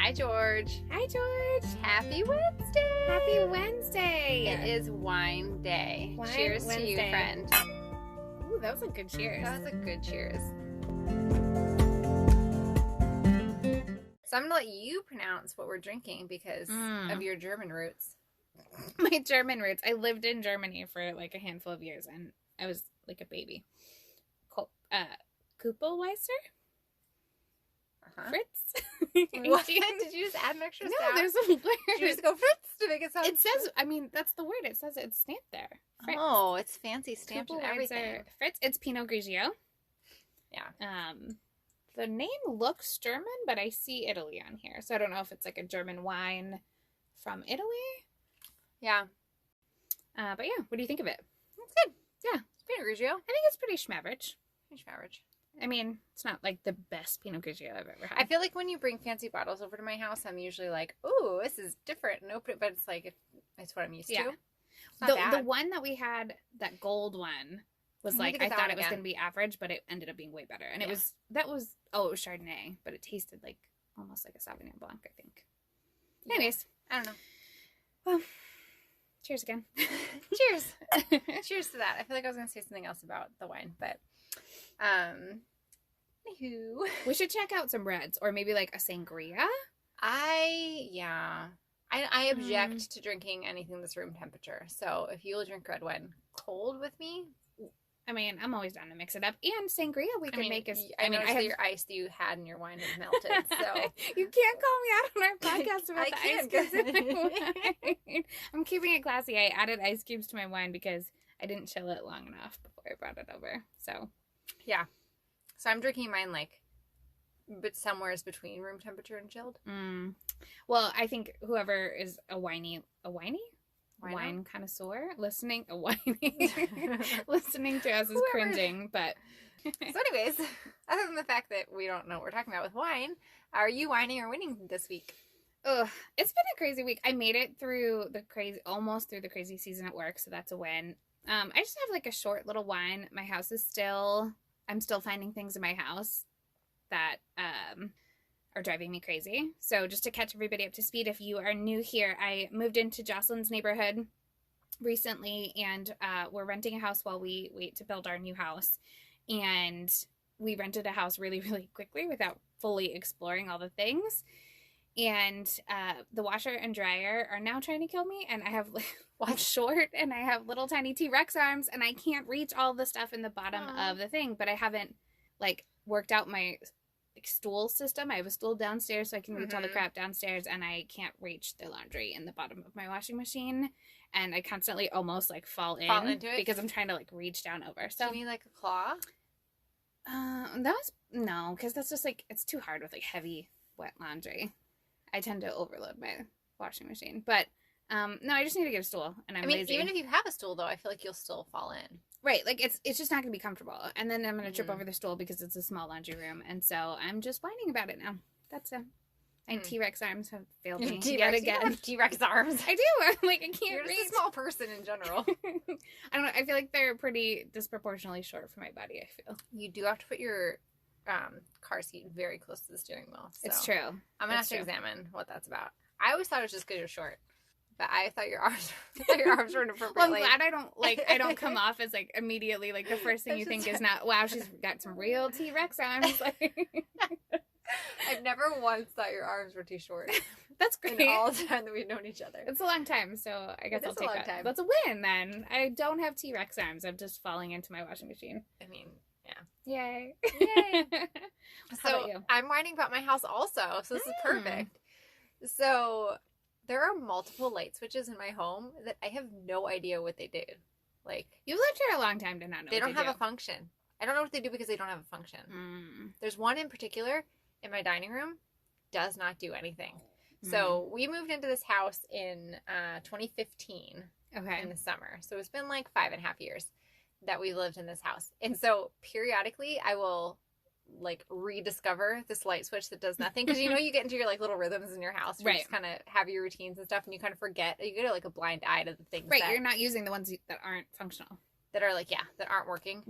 Hi, George. Hi, George. Happy Wednesday. Happy Wednesday. It is wine day. Wine Cheers to you, Wednesday. friend. Ooh, that was a good cheers. That was a good cheers. So I'm going to let you pronounce what we're drinking because of your German roots. My German roots. I lived in Germany for like a handful of years, and I was like a baby. Kupelweiser? Fritz? What? Did you just add an extra No, sound? there's a word. Did you just go Fritz to make it sound? It says, I mean, that's the word. It says it's stamped there. Fritz. Oh, it's fancy stamped and Kupelweiser everything. Fritz. It's Pinot Grigio. Yeah. The name looks German, but I see Italy on here. So I don't know if it's like a German wine from Italy. Yeah. But yeah, what do you think of it? It's good. Yeah. It's Pinot Grigio. I think it's pretty schmaverage. Pretty average. I mean, it's not like the best Pinot Grigio I've ever had. I feel like when you bring fancy bottles over to my house, I'm usually like, "Ooh, this is different," and open it, but it's like it's what I'm used to. It's not bad. The one that we had, that gold one, was like I thought it was going to be average, but it ended up being way better. And it was Chardonnay, but it tasted like almost like a Sauvignon Blanc, I think. Yeah. Anyways, I don't know. Well, cheers again. Cheers. Cheers to that. I feel like I was going to say something else about the wine, but anywho. We should check out some reds or maybe like a sangria. I object to drinking anything that's room temperature. So if you will drink red wine cold with me, I mean, I'm always down to mix it up. And sangria we can make as I have your ice that you had in your wine has melted. So you can't call me out on our podcast about the ice cubes in my wine. I'm keeping it classy. I added ice cubes to my wine because I didn't chill it long enough before I brought it over. So yeah. So I'm drinking mine but somewhere is between room temperature and chilled. Well, I think whoever is a wine connoisseur listening to us is cringing, but so anyways, other than the fact that we don't know what we're talking about with wine, are you whining or winning this week? Ugh, it's been a crazy week. I made it through almost through the crazy season at work, so that's a win. I just have like a short little whine. My house is I'm still finding things in my house that are driving me crazy. So just to catch everybody up to speed, if you are new here, I moved into Jocelyn's neighborhood recently, and we're renting a house while we wait to build our new house. And we rented a house really, really quickly without fully exploring all the things. And the washer and dryer are now trying to kill me, and I'm short, and I have little tiny T-Rex arms, and I can't reach all the stuff in the bottom of the thing, but I haven't worked out my stool system. I have a stool downstairs so I can reach all the crap downstairs, and I can't reach the laundry in the bottom of my washing machine, and I constantly almost fall into it because I'm trying to reach down over. So do you need a claw? No, because that's just it's too hard with heavy wet laundry. I tend to overload my washing machine, but no, I just need to get a stool, and I'm lazy. Even if you have a stool though, I feel like you'll still fall in. Right, it's just not going to be comfortable. And then I'm going to trip over the stool because it's a small laundry room. And so I'm just whining about it now. That's it. My T-Rex arms have failed me yet again. You have T-Rex arms. I do. I can't You're reach. just a small person in general. I don't know. I feel like they're pretty disproportionately short for my body, I feel. You do have to put your car seat very close to the steering wheel. So it's true. I'm going to have to examine what that's about. I always thought it was just because you're short. But I thought your arms were inappropriate. Well, I'm glad I don't come off as immediately the first thing you think is not, wow, she's got some real T-Rex arms. I've never once thought your arms were too short. That's great. In all the time that we've known each other. It's a long time, so I guess I'll take that. Time. That's a win then. I don't have T-Rex arms. I'm just falling into my washing machine. I mean, yeah. Yay. Yay. How about you? I'm whining about my house also, so this is perfect. So there are multiple light switches in my home that I have no idea what they do. You've lived here a long time to not know. They don't have a function. I don't know what they do because they don't have a function. There's one in particular in my dining room, does not do anything. So we moved into this house in 2015 in the summer. So it's been 5.5 years that we lived in this house. And so periodically I will rediscover this light switch that does nothing, because you get into your little rhythms in your house, you just kind of have your routines and stuff, and you kind of forget, you get a blind eye to the things you're not using the ones that aren't functional, that are that aren't working,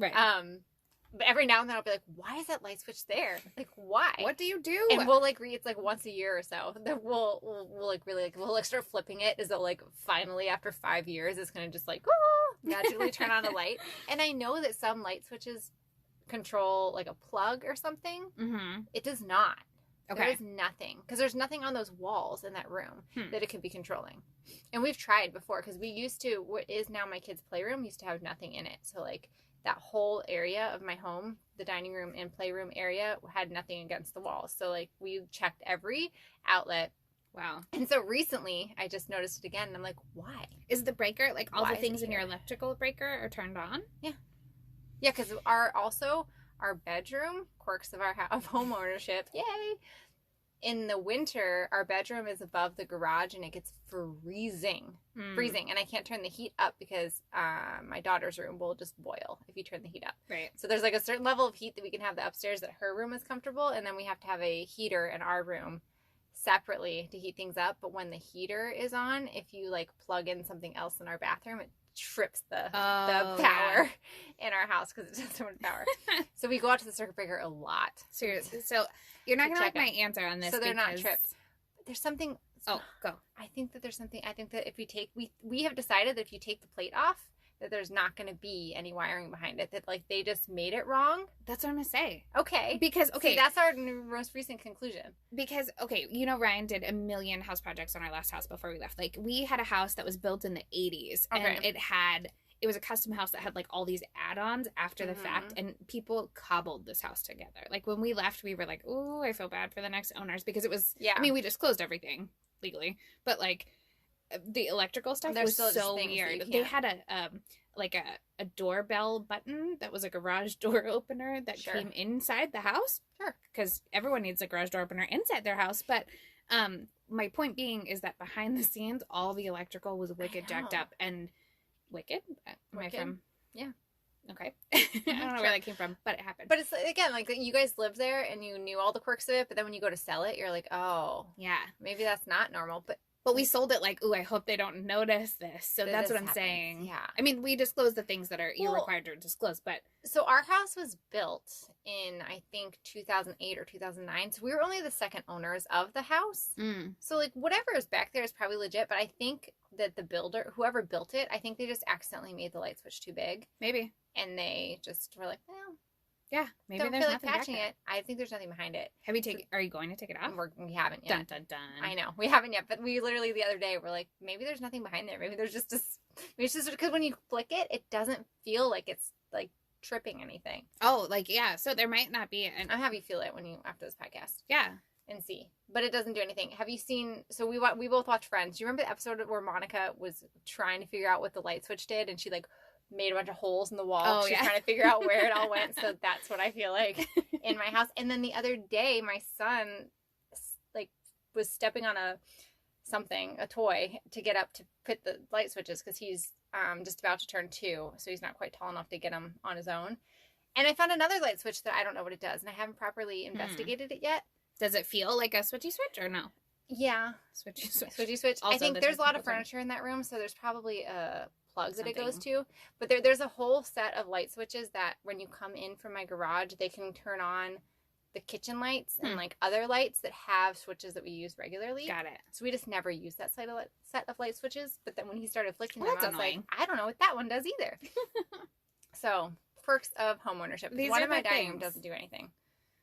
But every now and then I'll be like, why is that light switch there? Like, why? What do you do? And we'll like it's like once a year or so that we'll like really like we'll like start flipping it as though like finally after 5 years it's gonna just like magically turn on a light. And I know that some light switches control like a plug or something. Mm-hmm. It does not. Okay. There is nothing because there's nothing on those walls in that room that it could be controlling. And we've tried before because we used to, what is now my kids' playroom, used to have nothing in it. So like that whole area of my home, the dining room and playroom area, had nothing against the walls. So like we checked every outlet. Wow. And so recently I just noticed it again and I'm like, why? Is the breaker, like all Why the is things it in your here? electrical breaker are turned on? Yeah. Yeah, because our bedroom, quirks of of home ownership, yay! In the winter, our bedroom is above the garage and it gets freezing. And I can't turn the heat up because my daughter's room will just boil if you turn the heat up. Right. So there's like a certain level of heat that we can have the upstairs that her room is comfortable, and then we have to have a heater in our room separately to heat things up. But when the heater is on, if you like plug in something else in our bathroom, it trips the power in our house because it doesn't have power. So we go out to the circuit breaker a lot. Seriously. So you're not going to like my answer on this. So they're not tripped. There's something. Oh, go. I think that there's something. I think that if we have decided that if you take the plate off, that there's not going to be any wiring behind it. That like they just made it wrong. That's what I'm going to say. Okay. Because, See, that's our most recent conclusion. Because, okay, you know, Ryan did a million house projects on our last house before we left. Like, we had a house that was built in the 80s. Okay. And it was a custom house that had, like, all these add-ons after the fact. And people cobbled this house together. Like, when we left, we were like, ooh, I feel bad for the next owners. Because it was, yeah. I mean, we disclosed everything legally. But, like, the electrical stuff was so weird. They had a doorbell button that was a garage door opener that came inside the house. Sure. Because everyone needs a garage door opener inside their house. But my point being is that behind the scenes, all the electrical was wicked jacked up. And wicked? Am I from? Yeah. Okay. I don't know where that came from, but it happened. But it's, again, like you guys lived there and you knew all the quirks of it, but then when you go to sell it, you're like, oh. Yeah. Maybe that's not normal, But we sold it like, ooh, I hope they don't notice this. So that's what I'm saying. Yeah. I mean, we disclose the things that are you're required to disclose, but. So our house was built in, I think, 2008 or 2009. So we were only the second owners of the house. So like whatever is back there is probably legit. But I think that the builder, whoever built it, I think they just accidentally made the light switch too big. Maybe. And they just were like, well. Yeah, maybe don't there's feel like nothing patching it. I think there's nothing behind it. Are you going to take it off? We haven't yet. Dun dun dun. I know we haven't yet, but we literally the other day were like, maybe there's nothing behind there. Maybe there's just this. Maybe it's just because when you flick it, it doesn't feel like it's like tripping anything. Oh, like yeah. So there might not be. I'll have you feel it when you after this podcast. Yeah. And see, but it doesn't do anything. Have you seen? So we both watched Friends. Do you remember the episode where Monica was trying to figure out what the light switch did, and she like made a bunch of holes in the wall. Oh, She's trying to figure out where it all went. So that's what I feel like in my house. And then the other day, my son like was stepping on a toy to get up to put the light switches because he's just about to turn 2, so he's not quite tall enough to get them on his own. And I found another light switch that I don't know what it does, and I haven't properly investigated it yet. Does it feel like a switchy switch or no? Yeah. Switchy switch. Switchy switch. Also, I think there's a lot of furniture in that room, so there's probably a plug that it goes to. But there's a whole set of light switches that when you come in from my garage, they can turn on the kitchen lights and like other lights that have switches that we use regularly. Got it. So we just never use that set of light switches. But then when he started flicking them, I was annoying. like, I don't know what that one does either. So perks of homeownership. One in my dining room doesn't do anything.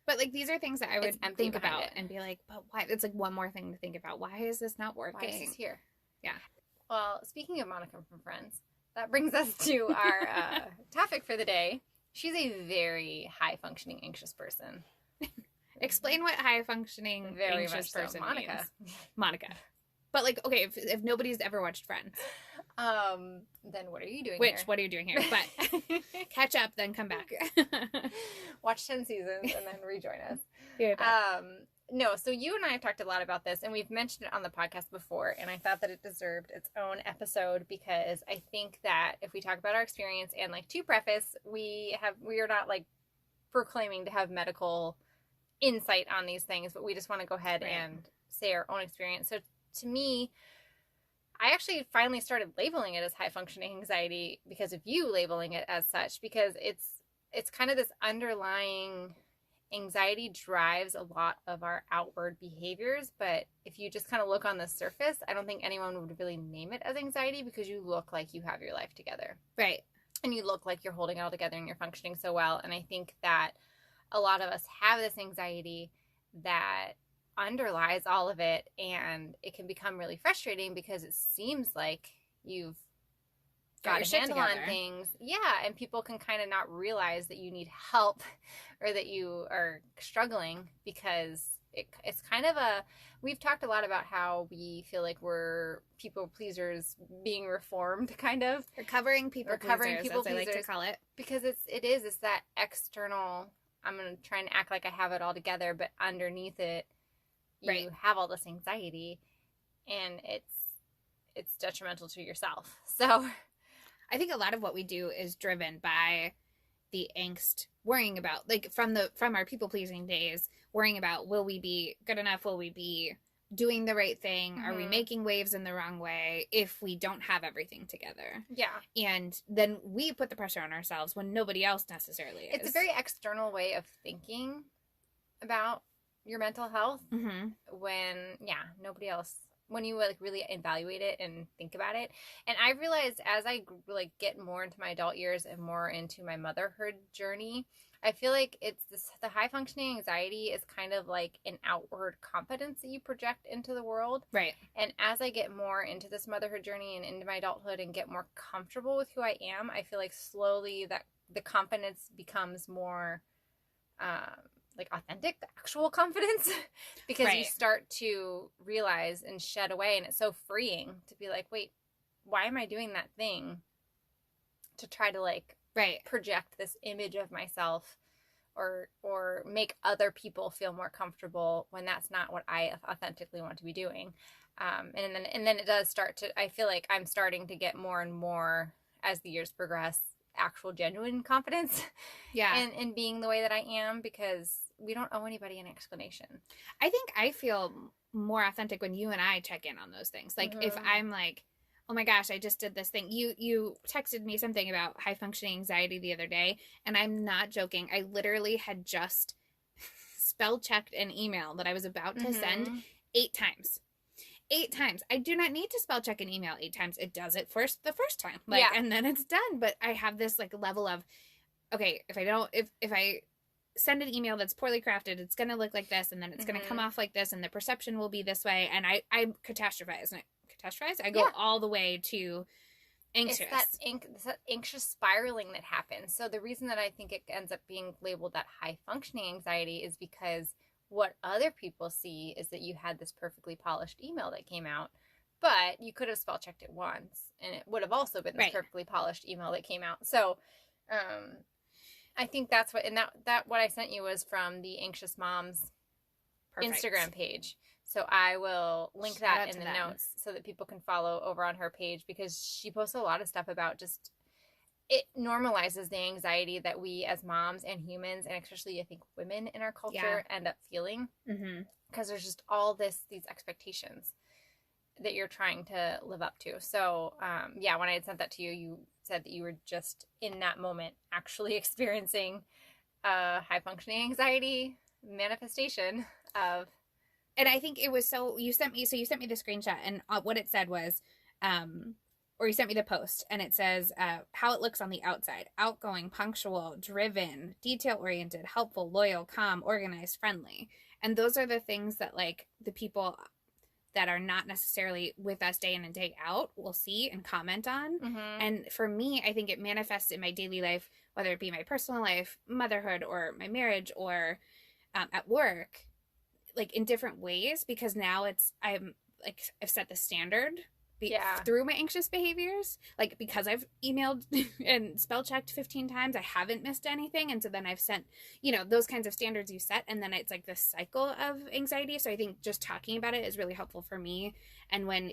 But, like, these are things that I would think about it. and be like, but why? It's, like, one more thing to think about. Why is this not working? Why is this here? Yeah. Well, speaking of Monica from Friends, that brings us to our topic for the day. She's a very high-functioning anxious person. Explain what high-functioning anxious person Monica. means. Monica. But, like, okay, if nobody's ever watched Friends. Then what are you doing here? What are you doing here? But catch up, then come back. Watch 10 seasons and then rejoin us. Yeah. No, so you and I have talked a lot about this, and we've mentioned it on the podcast before, and I thought that it deserved its own episode because I think that if we talk about our experience, and like to preface, we are not like proclaiming to have medical insight on these things, but we just want to go ahead and say our own experience. So to me, I actually finally started labeling it as high functioning anxiety because of you labeling it as such, because it's it's kind of this underlying anxiety drives a lot of our outward behaviors, but if you just kind of look on the surface, I don't think anyone would really name it as anxiety because you look like you have your life together. Right. And you look like you're holding it all together and you're functioning so well. And I think that a lot of us have this anxiety that underlies all of it, and it can become really frustrating because it seems like you've got a handle on things. Yeah, and people can kind of not realize that you need help or that you are struggling because it's kind of we've talked a lot about how we feel like we're people pleasers being reformed, kind of. Recovering people pleasers, as I like to call it. Because it's that external, I'm going to try and act like I have it all together, but underneath it, you have all this anxiety, and it's detrimental to yourself. So I think a lot of what we do is driven by the angst, worrying about, like, from our people-pleasing days, worrying about, will we be good enough? Will we be doing the right thing? Mm-hmm. Are we making waves in the wrong way if we don't have everything together? Yeah. And then we put the pressure on ourselves when nobody else necessarily is. It's a very external way of thinking about your mental health when, nobody else... when you like really evaluate it and think about it. And I realized as I like get more into my adult years and more into my motherhood journey, I feel like the high functioning anxiety is kind of like an outward confidence that you project into the world. Right. And as I get more into this motherhood journey and into my adulthood and get more comfortable with who I am, I feel like slowly that the confidence becomes more like authentic, actual confidence, because you start to realize and shed away, and it's so freeing to be like, wait, why am I doing that thing to try to like project this image of myself or make other people feel more comfortable when that's not what I authentically want to be doing. And then it does start to, I feel like I'm starting to get more and more as the years progress, actual genuine confidence in being the way that I am, because we don't owe anybody an explanation. I think I feel more authentic when you and I check in on those things. Like if I'm like, oh my gosh, I just did this thing. You texted me something about high functioning anxiety the other day, and I'm not joking. I literally had just spell checked an email that I was about to send 8 times. 8 times. I do not need to spell check an email 8 times. It does it the first time. And then it's done. But I have this like level of, okay, if I send an email that's poorly crafted, it's going to look like this, and then it's going to come off like this, and the perception will be this way. And I catastrophize. I go all the way to anxious. It's that anxious spiraling that happens. So the reason that I think it ends up being labeled that high functioning anxiety is because what other people see is that you had this perfectly polished email that came out, but you could have spell checked it once, and it would have also been this perfectly polished email that came out. So, I think that's what, and that what I sent you was from the Anxious Moms Instagram page. So I will link that in the notes so that people can follow over on her page, because she posts a lot of stuff about just, it normalizes the anxiety that we as moms and humans, and especially I think women in our culture end up feeling, because there's just all these expectations that you're trying to live up to. So when I had sent that to you, you said that you were just in that moment actually experiencing high functioning anxiety manifestation of. And I think it was you sent me the screenshot, and what it said was, or you sent me the post, and it says how it looks on the outside: outgoing, punctual, driven, detail-oriented, helpful, loyal, calm, organized, friendly. And those are the things that like the people that are not necessarily with us day in and day out will see and comment on. And for me, I think it manifests in my daily life, whether it be my personal life, motherhood, or my marriage, or at work, like in different ways, because now I've set the standard through my anxious behaviors, like because I've emailed and spell checked 15 times, I haven't missed anything. And so then I've sent, those kinds of standards you set, and then it's like this cycle of anxiety. So I think just talking about it is really helpful for me. And when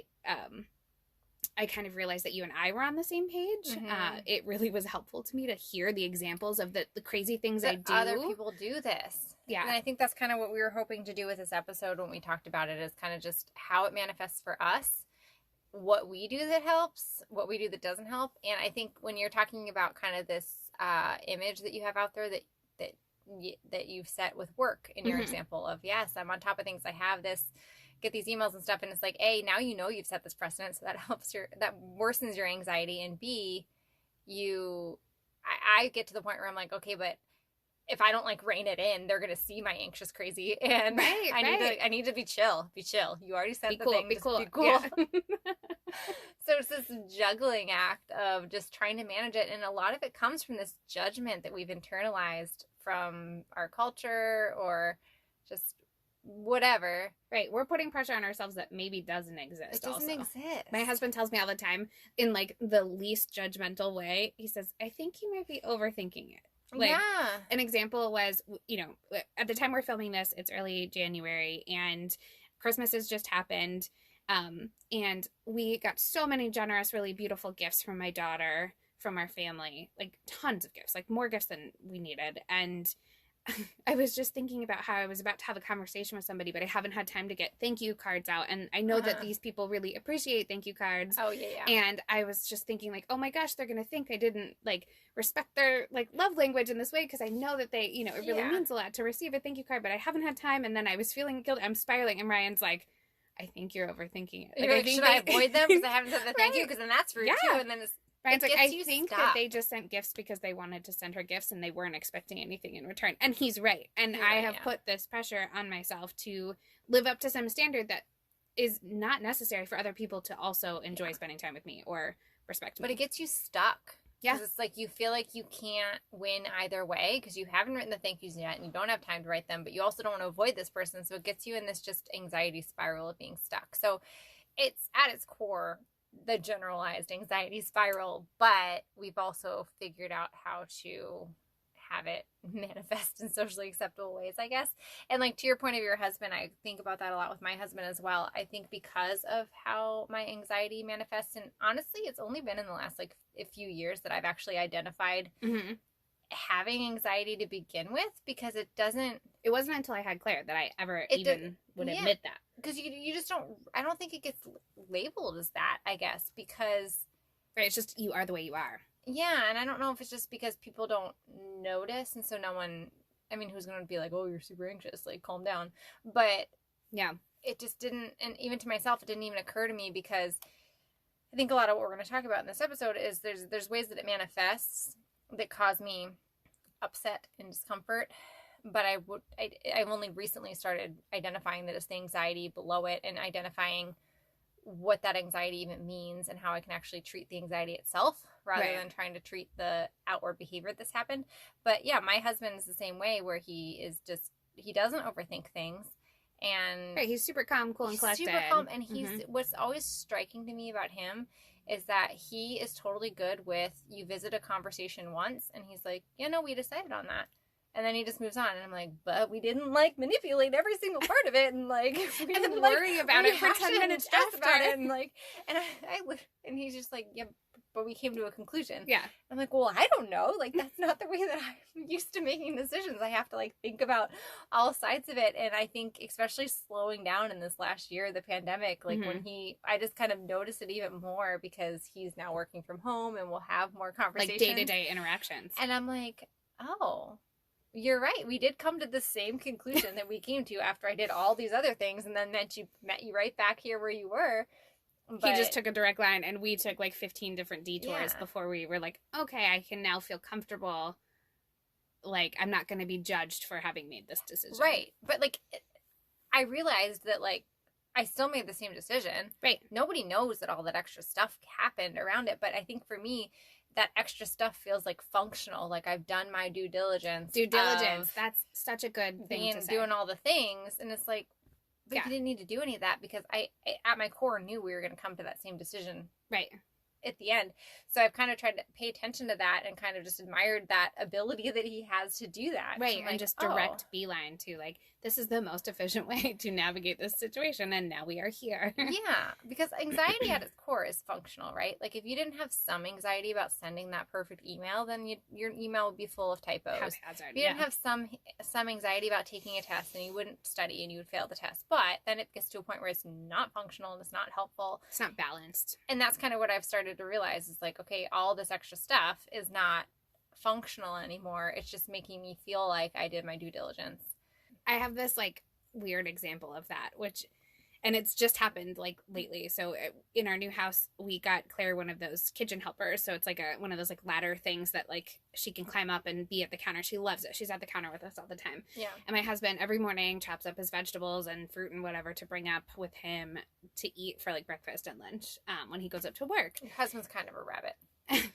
I kind of realized that you and I were on the same page, it really was helpful to me to hear the examples of the crazy things I do. Other people do this. Yeah. And I think that's kind of what we were hoping to do with this episode when we talked about it, is kind of just how it manifests for us, what we do that helps, what we do that doesn't help. And I think when you're talking about kind of this image that you have out there that you've set with work in your example of, yes, I'm on top of things. I have this, get these emails and stuff. And it's like, A, now you've set this precedent. So that that worsens your anxiety. And B, I get to the point where I'm like, okay, but if I don't like rein it in, they're gonna see my anxious crazy, and I need to be chill. Be chill. You already said the thing. Be cool. Yeah. So it's this juggling act of just trying to manage it, and a lot of it comes from this judgment that we've internalized from our culture or just whatever. Right. We're putting pressure on ourselves that maybe doesn't exist. It doesn't exist. My husband tells me all the time in like the least judgmental way. He says, I think you might be overthinking it. Like, yeah. An example was, at the time we're filming this, it's early January and Christmas has just happened. And we got so many generous, really beautiful gifts from my daughter, from our family, like tons of gifts, like more gifts than we needed. And I was just thinking about how I was about to have a conversation with somebody, but I haven't had time to get thank you cards out. And I know that these people really appreciate thank you cards. Oh, yeah. And I was just thinking like, oh my gosh, they're going to think I didn't like respect their like love language in this way. Cause I know that they, it really means a lot to receive a thank you card, but I haven't had time. And then I was feeling guilty. I'm spiraling. And Ryan's like, I think you're overthinking it. Like, should I avoid them because I haven't said the thank you? Because then that's rude too. And then Ryan's like, I think that they just sent gifts because they wanted to send her gifts and they weren't expecting anything in return. And he's right. And I have put this pressure on myself to live up to some standard that is not necessary for other people to also enjoy spending time with me or respect me. But it gets you stuck. Yeah. Because it's like you feel like you can't win either way because you haven't written the thank yous yet and you don't have time to write them, but you also don't want to avoid this person. So it gets you in this just anxiety spiral of being stuck. So it's at its core the generalized anxiety spiral, but we've also figured out how to have it manifest in socially acceptable ways, I guess. And like to your point of your husband, I think about that a lot with my husband as well. I think because of how my anxiety manifests, and honestly, it's only been in the last like a few years that I've actually identified having anxiety to begin with, because it wasn't until I had Claire that I ever would admit that. Because you just I don't think it gets labeled as that, I guess, because... Right, it's just you are the way you are. Yeah, and I don't know if it's just because people don't notice, and so no one... I mean, who's going to be like, oh, you're super anxious, like, calm down. But... Yeah. It just didn't... And even to myself, it didn't even occur to me, because I think a lot of what we're going to talk about in this episode is there's ways that it manifests that cause me upset and discomfort. But I've only recently started identifying that it's the anxiety below it and identifying what that anxiety even means and how I can actually treat the anxiety itself rather than trying to treat the outward behavior that's happened. But yeah, my husband is the same way, where he doesn't overthink things. And he's super calm, cool, and collected. Super calm. And what's always striking to me about him is that he is totally good with, you visit a conversation once and he's like, we decided on that. And then he just moves on, and I'm like, but we didn't like manipulate every single part of it, and like we didn't worry about it for 10 minutes after. About it, and like, and he's just like, yeah, but we came to a conclusion. Yeah. I'm like, well, I don't know, like that's not the way that I'm used to making decisions. I have to like think about all sides of it, and I think especially slowing down in this last year, the pandemic, like when I just kind of noticed it even more because he's now working from home, and we'll have more conversations, like day-to-day interactions, and I'm like, oh. You're right. We did come to the same conclusion that we came to after I did all these other things, and then met you right back here where you were. But he just took a direct line, and we took like 15 different detours before we were like, okay, I can now feel comfortable. Like, I'm not going to be judged for having made this decision. Right. But like, I realized that like, I still made the same decision. Right. Nobody knows that all that extra stuff happened around it. But I think for me, that extra stuff feels like functional. Like I've done my due diligence. That's such a good thing to say. Doing all the things. And it's like, but you didn't need to do any of that because I at my core knew we were going to come to that same decision. Right. At the end. So I've kind of tried to pay attention to that and kind of just admired that ability that he has to do that. Right. And like, just direct beeline to like, this is the most efficient way to navigate this situation. And now we are here. Yeah. Because anxiety at its core is functional, right? Like if you didn't have some anxiety about sending that perfect email, then your email would be full of typos. Haphazard, if you didn't have some anxiety about taking a test, then you wouldn't study and you would fail the test. But then it gets to a point where it's not functional and it's not helpful. It's not balanced. And that's kind of what I've started to realize is like, okay, all this extra stuff is not functional anymore. It's just making me feel like I did my due diligence. I have this like weird example of that, and it's just happened like lately. So in our new house, we got Claire one of those kitchen helpers. So it's like one of those like ladder things that like she can climb up and be at the counter. She loves it. She's at the counter with us all the time. Yeah. And my husband every morning chops up his vegetables and fruit and whatever to bring up with him to eat for like breakfast and lunch when he goes up to work. Your husband's kind of a rabbit.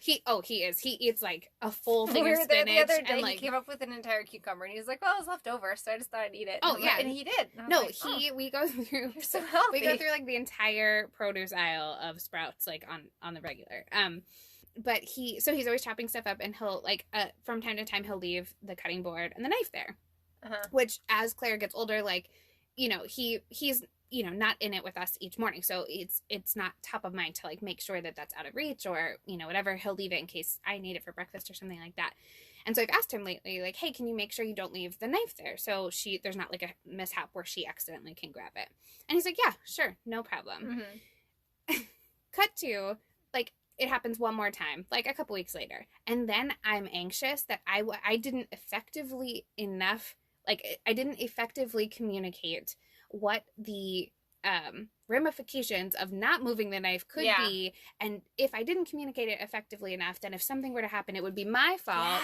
He is. He eats like a full thing of spinach. The other day, and like he came up with an entire cucumber, and he was like, "Well, it was left over, so I just thought I'd eat it." Oh yeah, and he did. And no, like, we go through. You're so healthy. We go through like the entire produce aisle of Sprouts, like on the regular. But he's always chopping stuff up, and he'll like from time to time he'll leave the cutting board and the knife there. Which as Claire gets older, like he's not in it with us each morning, so it's not top of mind to like make sure that that's out of reach or whatever. He'll leave it in case I need it for breakfast or something like that. And so I've asked him lately, like, hey, can you make sure you don't leave the knife there so there's not like a mishap where she accidentally can grab it? And he's like, yeah, sure, no problem. Cut to like it happens one more time, like a couple weeks later, and then I'm anxious that I didn't effectively communicate what the ramifications of not moving the knife could be, and if I didn't communicate it effectively enough, then if something were to happen, it would be my fault,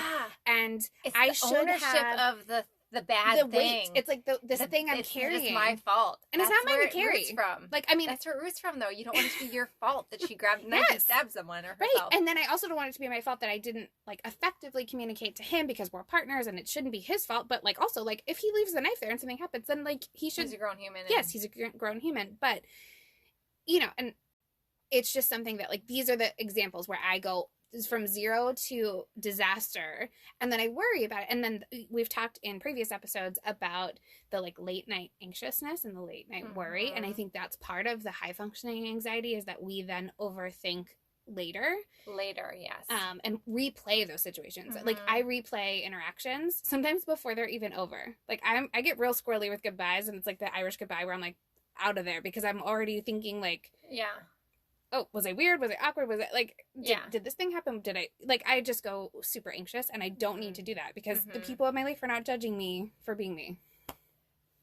and it's I the should ownership have of the bad thing. Weight. It's like this thing I'm carrying. It's my fault, and that's it's not mine to carry. Roots from. Like, I mean, that's where it roots from, though. You don't want it to be your fault that she grabbed a knife and stabbed someone or herself. Right, and then I also don't want it to be my fault that I didn't like effectively communicate to him because we're partners and it shouldn't be his fault. But like also like if he leaves the knife there and something happens, then like he's a grown human. Yes, he's a grown human, but and it's just something that like these are the examples where I go from zero to disaster, and then I worry about it. And then we've talked in previous episodes about the like late night anxiousness and the late night worry, and I think that's part of the high functioning anxiety is that we then overthink later, yes, and replay those situations. Like I replay interactions sometimes before they're even over. Like I get real squirrely with goodbyes, and it's like the Irish goodbye where I'm like out of there because I'm already thinking like, oh, was I weird? Was I awkward? Was it like, did this thing happen? Did I, like, I just go super anxious, and I don't need to do that because the people in my life are not judging me for being me.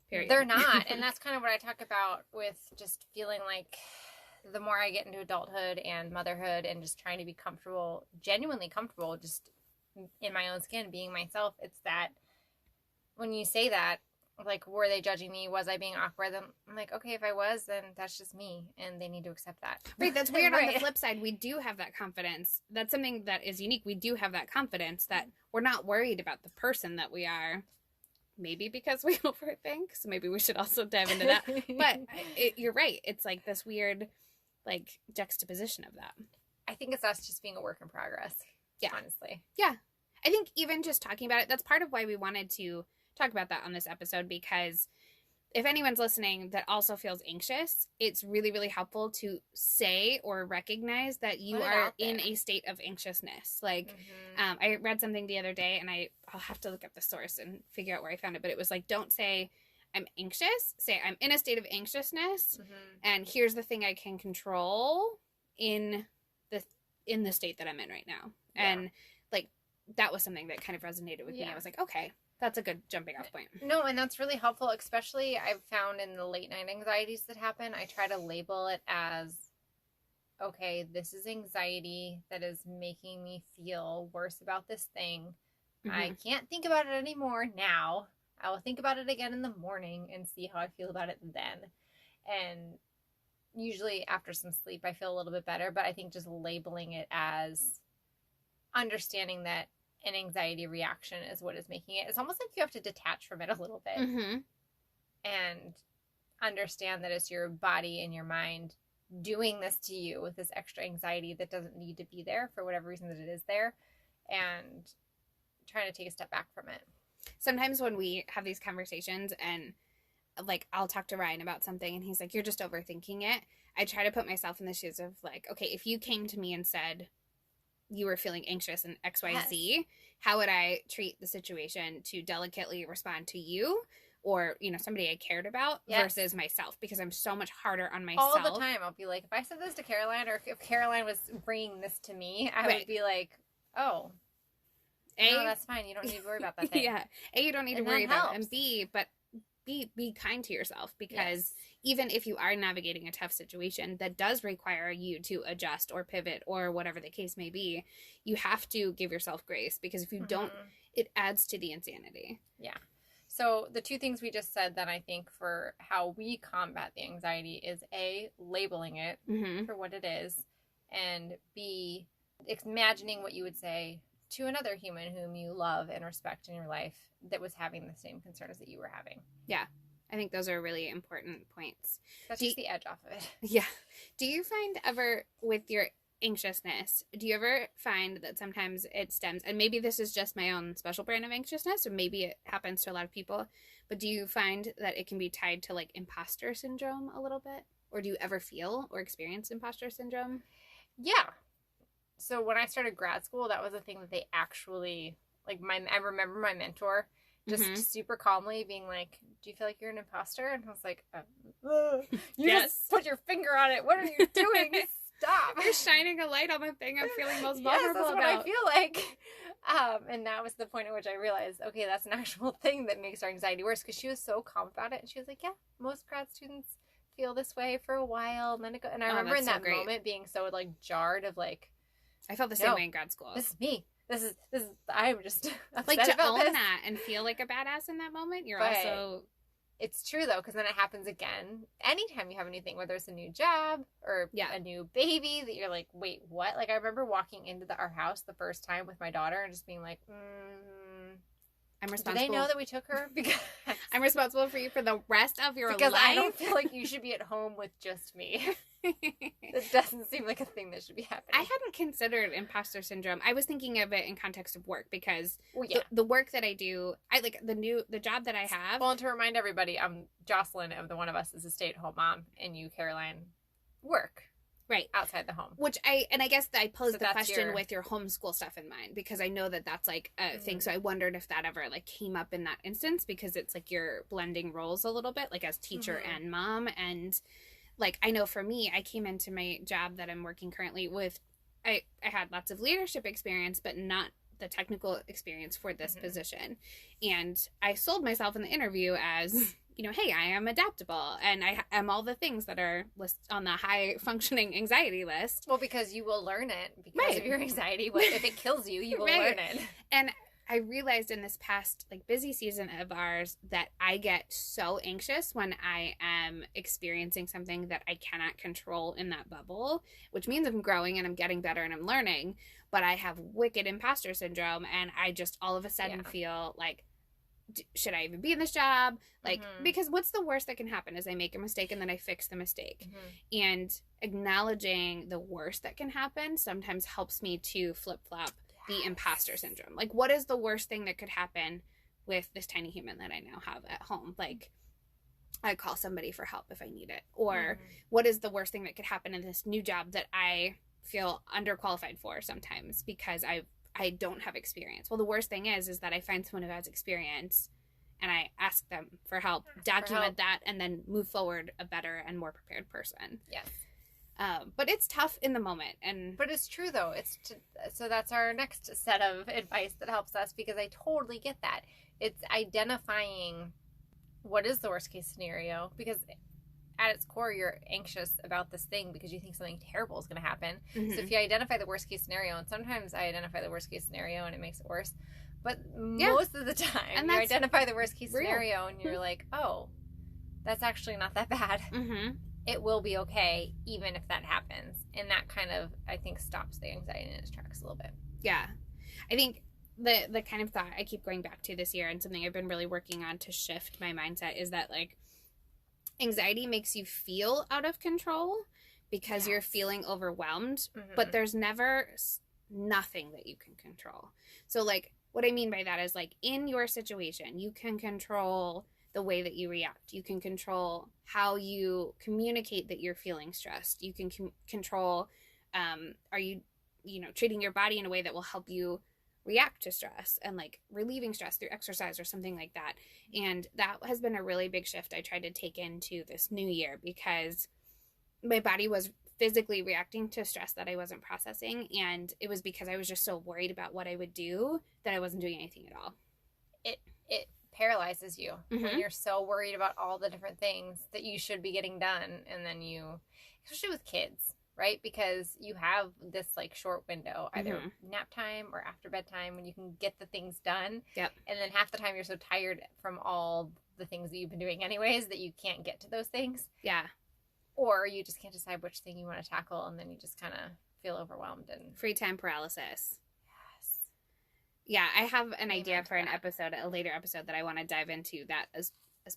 Period. They're not. And that's kind of what I talk about with just feeling like the more I get into adulthood and motherhood and just trying to be comfortable, genuinely comfortable, just in my own skin, being myself, it's that when you say that, like, were they judging me? Was I being awkward? Then I'm like, okay, if I was, then that's just me, and they need to accept that. Right, that's weird. On the flip side, we do have that confidence. That's something that is unique. We do have that confidence that we're not worried about the person that we are. Maybe because we overthink, so maybe we should also dive into that. But you're right. It's like this weird, like, juxtaposition of that. I think it's us just being a work in progress. Yeah. Honestly. Yeah. I think even just talking about it, that's part of why we wanted to talk about that on this episode, because if anyone's listening that also feels anxious, it's really, really helpful to say or recognize that you are in a state of anxiousness. Like, I read something the other day, and I'll have to look up the source and figure out where I found it, but it was like, don't say I'm anxious, say I'm in a state of anxiousness, and here's the thing I can control in the state that I'm in right now. And like, that was something that kind of resonated with me. I was like, okay, that's a good jumping off point. No, and that's really helpful, especially I've found in the late night anxieties that happen. I try to label it as, okay, this is anxiety that is making me feel worse about this thing. I can't think about it anymore now. I will think about it again in the morning and see how I feel about it then. And usually after some sleep, I feel a little bit better, but I think just labeling it as understanding that an anxiety reaction is what is making it. It's almost like you have to detach from it a little bit and understand that it's your body and your mind doing this to you with this extra anxiety that doesn't need to be there for whatever reason that it is there, and trying to take a step back from it. Sometimes when we have these conversations and like I'll talk to Ryan about something and he's like, you're just overthinking it. I try to put myself in the shoes of like, okay, if you came to me and said you were feeling anxious and XYZ, how would I treat the situation to delicately respond to you or, somebody I cared about versus myself, because I'm so much harder on myself. All the time. I'll be like, if I said this to Caroline or if Caroline was bringing this to me, I would be like, oh, No, that's fine. You don't need to worry about that thing. Yeah. A, you don't need to worry about it. And B, but be kind to yourself, because even if you are navigating a tough situation that does require you to adjust or pivot or whatever the case may be, you have to give yourself grace, because if you don't, it adds to the insanity. Yeah. So the two things we just said that I think for how we combat the anxiety is A, labeling it for what it is, and B, imagining what you would say to another human whom you love and respect in your life that was having the same concerns that you were having. Yeah. I think those are really important points. That's just the edge off of it. Yeah. Do you find ever with your anxiousness, do you ever find that sometimes it stems, and maybe this is just my own special brand of anxiousness, or maybe it happens to a lot of people, but do you find that it can be tied to like imposter syndrome a little bit? Or do you ever feel or experience imposter syndrome? Yeah. So when I started grad school, that was a thing that they actually, like, I remember my mentor just super calmly being like, do you feel like you're an imposter? And I was like, you just put your finger on it. What are you doing? Stop. You're shining a light on the thing I'm feeling most vulnerable that's about. what I feel like. And that was the point at which I realized, okay, that's an actual thing that makes our anxiety worse, because she was so calm about it. And she was like, yeah, most grad students feel this way for a while. And then and I remember in that moment being so like jarred of like, I felt the same way in grad school. This is me. This is I'm just upset like to about own this. that and feel like a badass in that moment. You're But also, it's true though, because then it happens again anytime you have anything, whether it's a new job or a new baby, that you're like, wait, what? Like I remember walking into our house the first time with my daughter and just being like, I'm responsible. Do they know that we took her? Because I'm responsible for you for the rest of your life. Because I don't feel like you should be at home with just me. It doesn't seem like a thing that should be happening. I hadn't considered imposter syndrome. I was thinking of it in context of work, because the work that I do, I like the job that I have. Well, and to remind everybody, Jocelyn of the one of us is a stay-at-home mom, and you, Caroline, work. Right. Outside the home. Which I guess I posed the question with your homeschool stuff in mind, because I know that that's like a thing. So I wondered if that ever like came up in that instance, because it's like you're blending roles a little bit, like as teacher and mom. And like, I know for me, I came into my job that I'm working currently with, I had lots of leadership experience, but not the technical experience for this position. And I sold myself in the interview as, you know, hey, I am adaptable and I am all the things that are listed on the high functioning anxiety list. Well, because you will learn it because of your anxiety. If it kills you, you will learn it. And I realized in this past like busy season of ours that I get so anxious when I am experiencing something that I cannot control in that bubble, which means I'm growing and I'm getting better and I'm learning, but I have wicked imposter syndrome, and I just all of a sudden feel like, should I even be in this job? Like, because what's the worst that can happen is I make a mistake and then I fix the mistake. And acknowledging the worst that can happen sometimes helps me to flip-flop the imposter syndrome. Like, what is the worst thing that could happen with this tiny human that I now have at home? Like, I call somebody for help if I need it. Or what is the worst thing that could happen in this new job that I feel underqualified for sometimes because I don't have experience? Well, the worst thing is that I find someone who has experience and I ask them for help, document that, and then move forward a better and more prepared person. Yes. But it's tough in the moment. But it's true, though. So that's our next set of advice that helps us, because I totally get that. It's identifying what is the worst case scenario, because at its core, you're anxious about this thing because you think something terrible is going to happen. So if you identify the worst case scenario, and sometimes I identify the worst case scenario and it makes it worse, but most of the time you identify the worst case scenario and you're like, oh, that's actually not that bad. It will be okay even if that happens. And that kind of, I think, stops the anxiety in its tracks a little bit. Yeah. I think the kind of thought I keep going back to this year, and something I've been really working on to shift my mindset, is that like anxiety makes you feel out of control because you're feeling overwhelmed, but there's never nothing that you can control. So like what I mean by that is like in your situation, you can control the way that you react. You can control how you communicate that you're feeling stressed. You can control, are you treating your body in a way that will help you react to stress and like relieving stress through exercise or something like that. And that has been a really big shift I tried to take into this new year, because my body was physically reacting to stress that I wasn't processing, and it was because I was just so worried about what I would do that I wasn't doing anything at all. It paralyzes you Mm-hmm. when you're so worried about all the different things that you should be getting done, and then you, especially with kids, right? Because you have this like short window, either nap time or after bedtime, when you can get the things done. Yep. And then half the time you're so tired from all the things that you've been doing anyways that you can't get to those things. Yeah. Or you just can't decide which thing you want to tackle, and then you just kind of feel overwhelmed and free time paralysis. Yes. Yeah, I have an idea for an episode, a later episode, that I want to dive into that as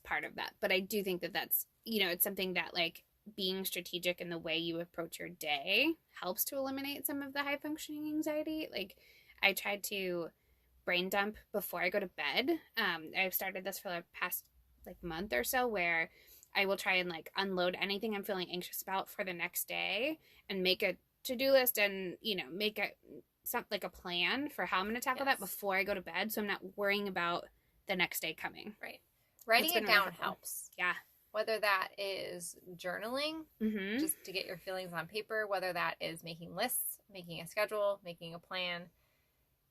part of that. But I do think that that's, you know, it's something that like being strategic in the way you approach your day helps to eliminate some of the high functioning anxiety. Like I tried to brain dump before I go to bed. I've started this for the past like month or so, where I will try and like unload anything I'm feeling anxious about for the next day and make a to-do list, and, you know, make like a plan for how I'm going to tackle that before I go to bed, so I'm not worrying about the next day coming. Right. Writing it down helps. Yeah. Whether that is journaling, just to get your feelings on paper, whether that is making lists, making a schedule, making a plan.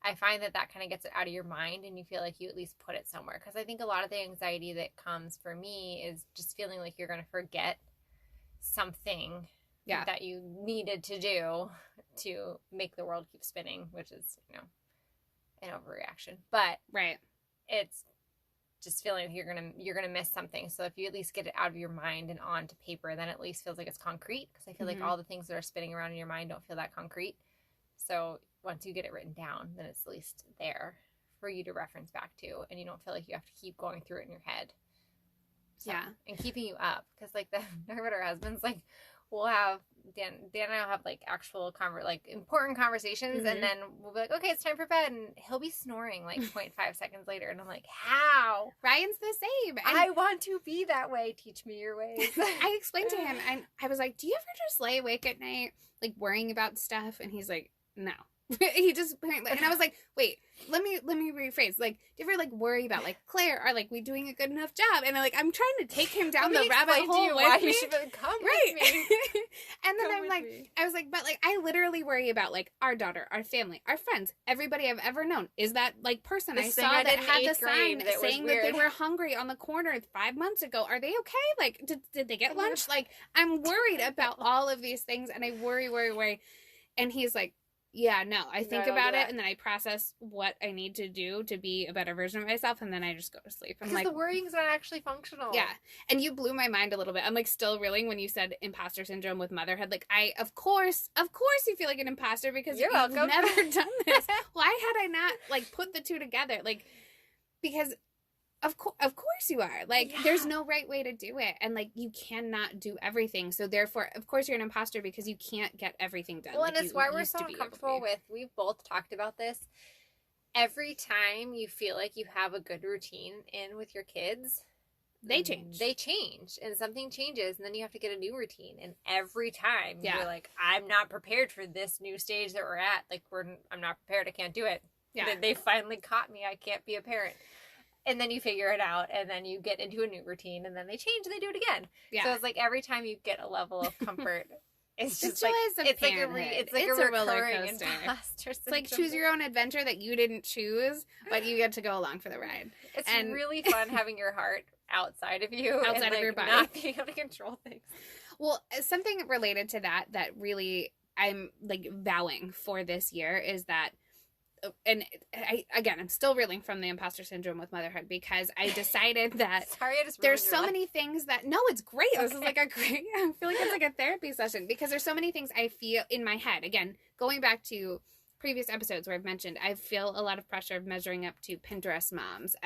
I find that kind of gets it out of your mind, and you feel like you at least put it somewhere. Because I think a lot of the anxiety that comes for me is just feeling like you're going to forget something that you needed to do to make the world keep spinning, which is, you know, an overreaction. But it's just feeling like you're gonna miss something. So if you at least get it out of your mind and onto paper, then at least feels like it's concrete. Because I feel like all the things that are spinning around in your mind don't feel that concrete. So once you get it written down, then it's at least there for you to reference back to, and you don't feel like you have to keep going through it in your head. So, and keeping you up, because like our husbands, like we'll have Dan and I'll have like actual important conversations, and then we'll be like, okay, it's time for bed, and he'll be snoring like 0.5 seconds later, and I'm like, how? Ryan's the same. And I want to be that way. Teach me your ways. I explained to him, and I was like, do you ever just lay awake at night like worrying about stuff? And he's like, no. He just, and I was like, wait, let me rephrase. Like, do you ever like worry about like Claire, are like we doing a good enough job? And like I'm trying to take him down the rabbit hole with me. Come with me. And then I'm like, I was like, but like I literally worry about like our daughter, our family, our friends, everybody I've ever known. Is that like person I saw that had the sign saying that they were hungry on the corner 5 months ago? Are they okay? Like, did they get lunch? Like, I'm worried about all of these things, and I worry. And he's like, yeah, no, I think about it, and then I process what I need to do to be a better version of myself, and then I just go to sleep. I'm like, the worrying's not actually functional. Yeah, and you blew my mind a little bit. I'm like still reeling when you said imposter syndrome with motherhood. Like, of course you feel like an imposter because you've never done this. Why had I not like put the two together? Like, because of course you are. Like, there's no right way to do it. And, like, you cannot do everything. So, therefore, of course you're an imposter because you can't get everything done. Well, and it's why we're so uncomfortable with, we've both talked about this. Every time you feel like you have a good routine in with your kids, they change. And something changes, and then you have to get a new routine. And every time you're like, I'm not prepared for this new stage that we're at. Like, I'm not prepared. I can't do it. Yeah. They finally caught me. I can't be a parent. And then you figure it out, and then you get into a new routine, and then they change, and they do it again. Yeah. So it's like every time you get a level of comfort, it's just like it's like a roller coaster. It's like choose your own adventure that you didn't choose, but you get to go along for the ride. It's really fun having your heart outside of you, outside of your body, not being able to control things. Well, something related to that really I'm like vowing for this year is that. And I'm still reeling from the imposter syndrome with motherhood, because I decided that there's so many things that, no, it's great. Okay. This is like I feel like it's like a therapy session, because there's so many things I feel in my head. Again, going back to previous episodes where I've mentioned, I feel a lot of pressure of measuring up to Pinterest moms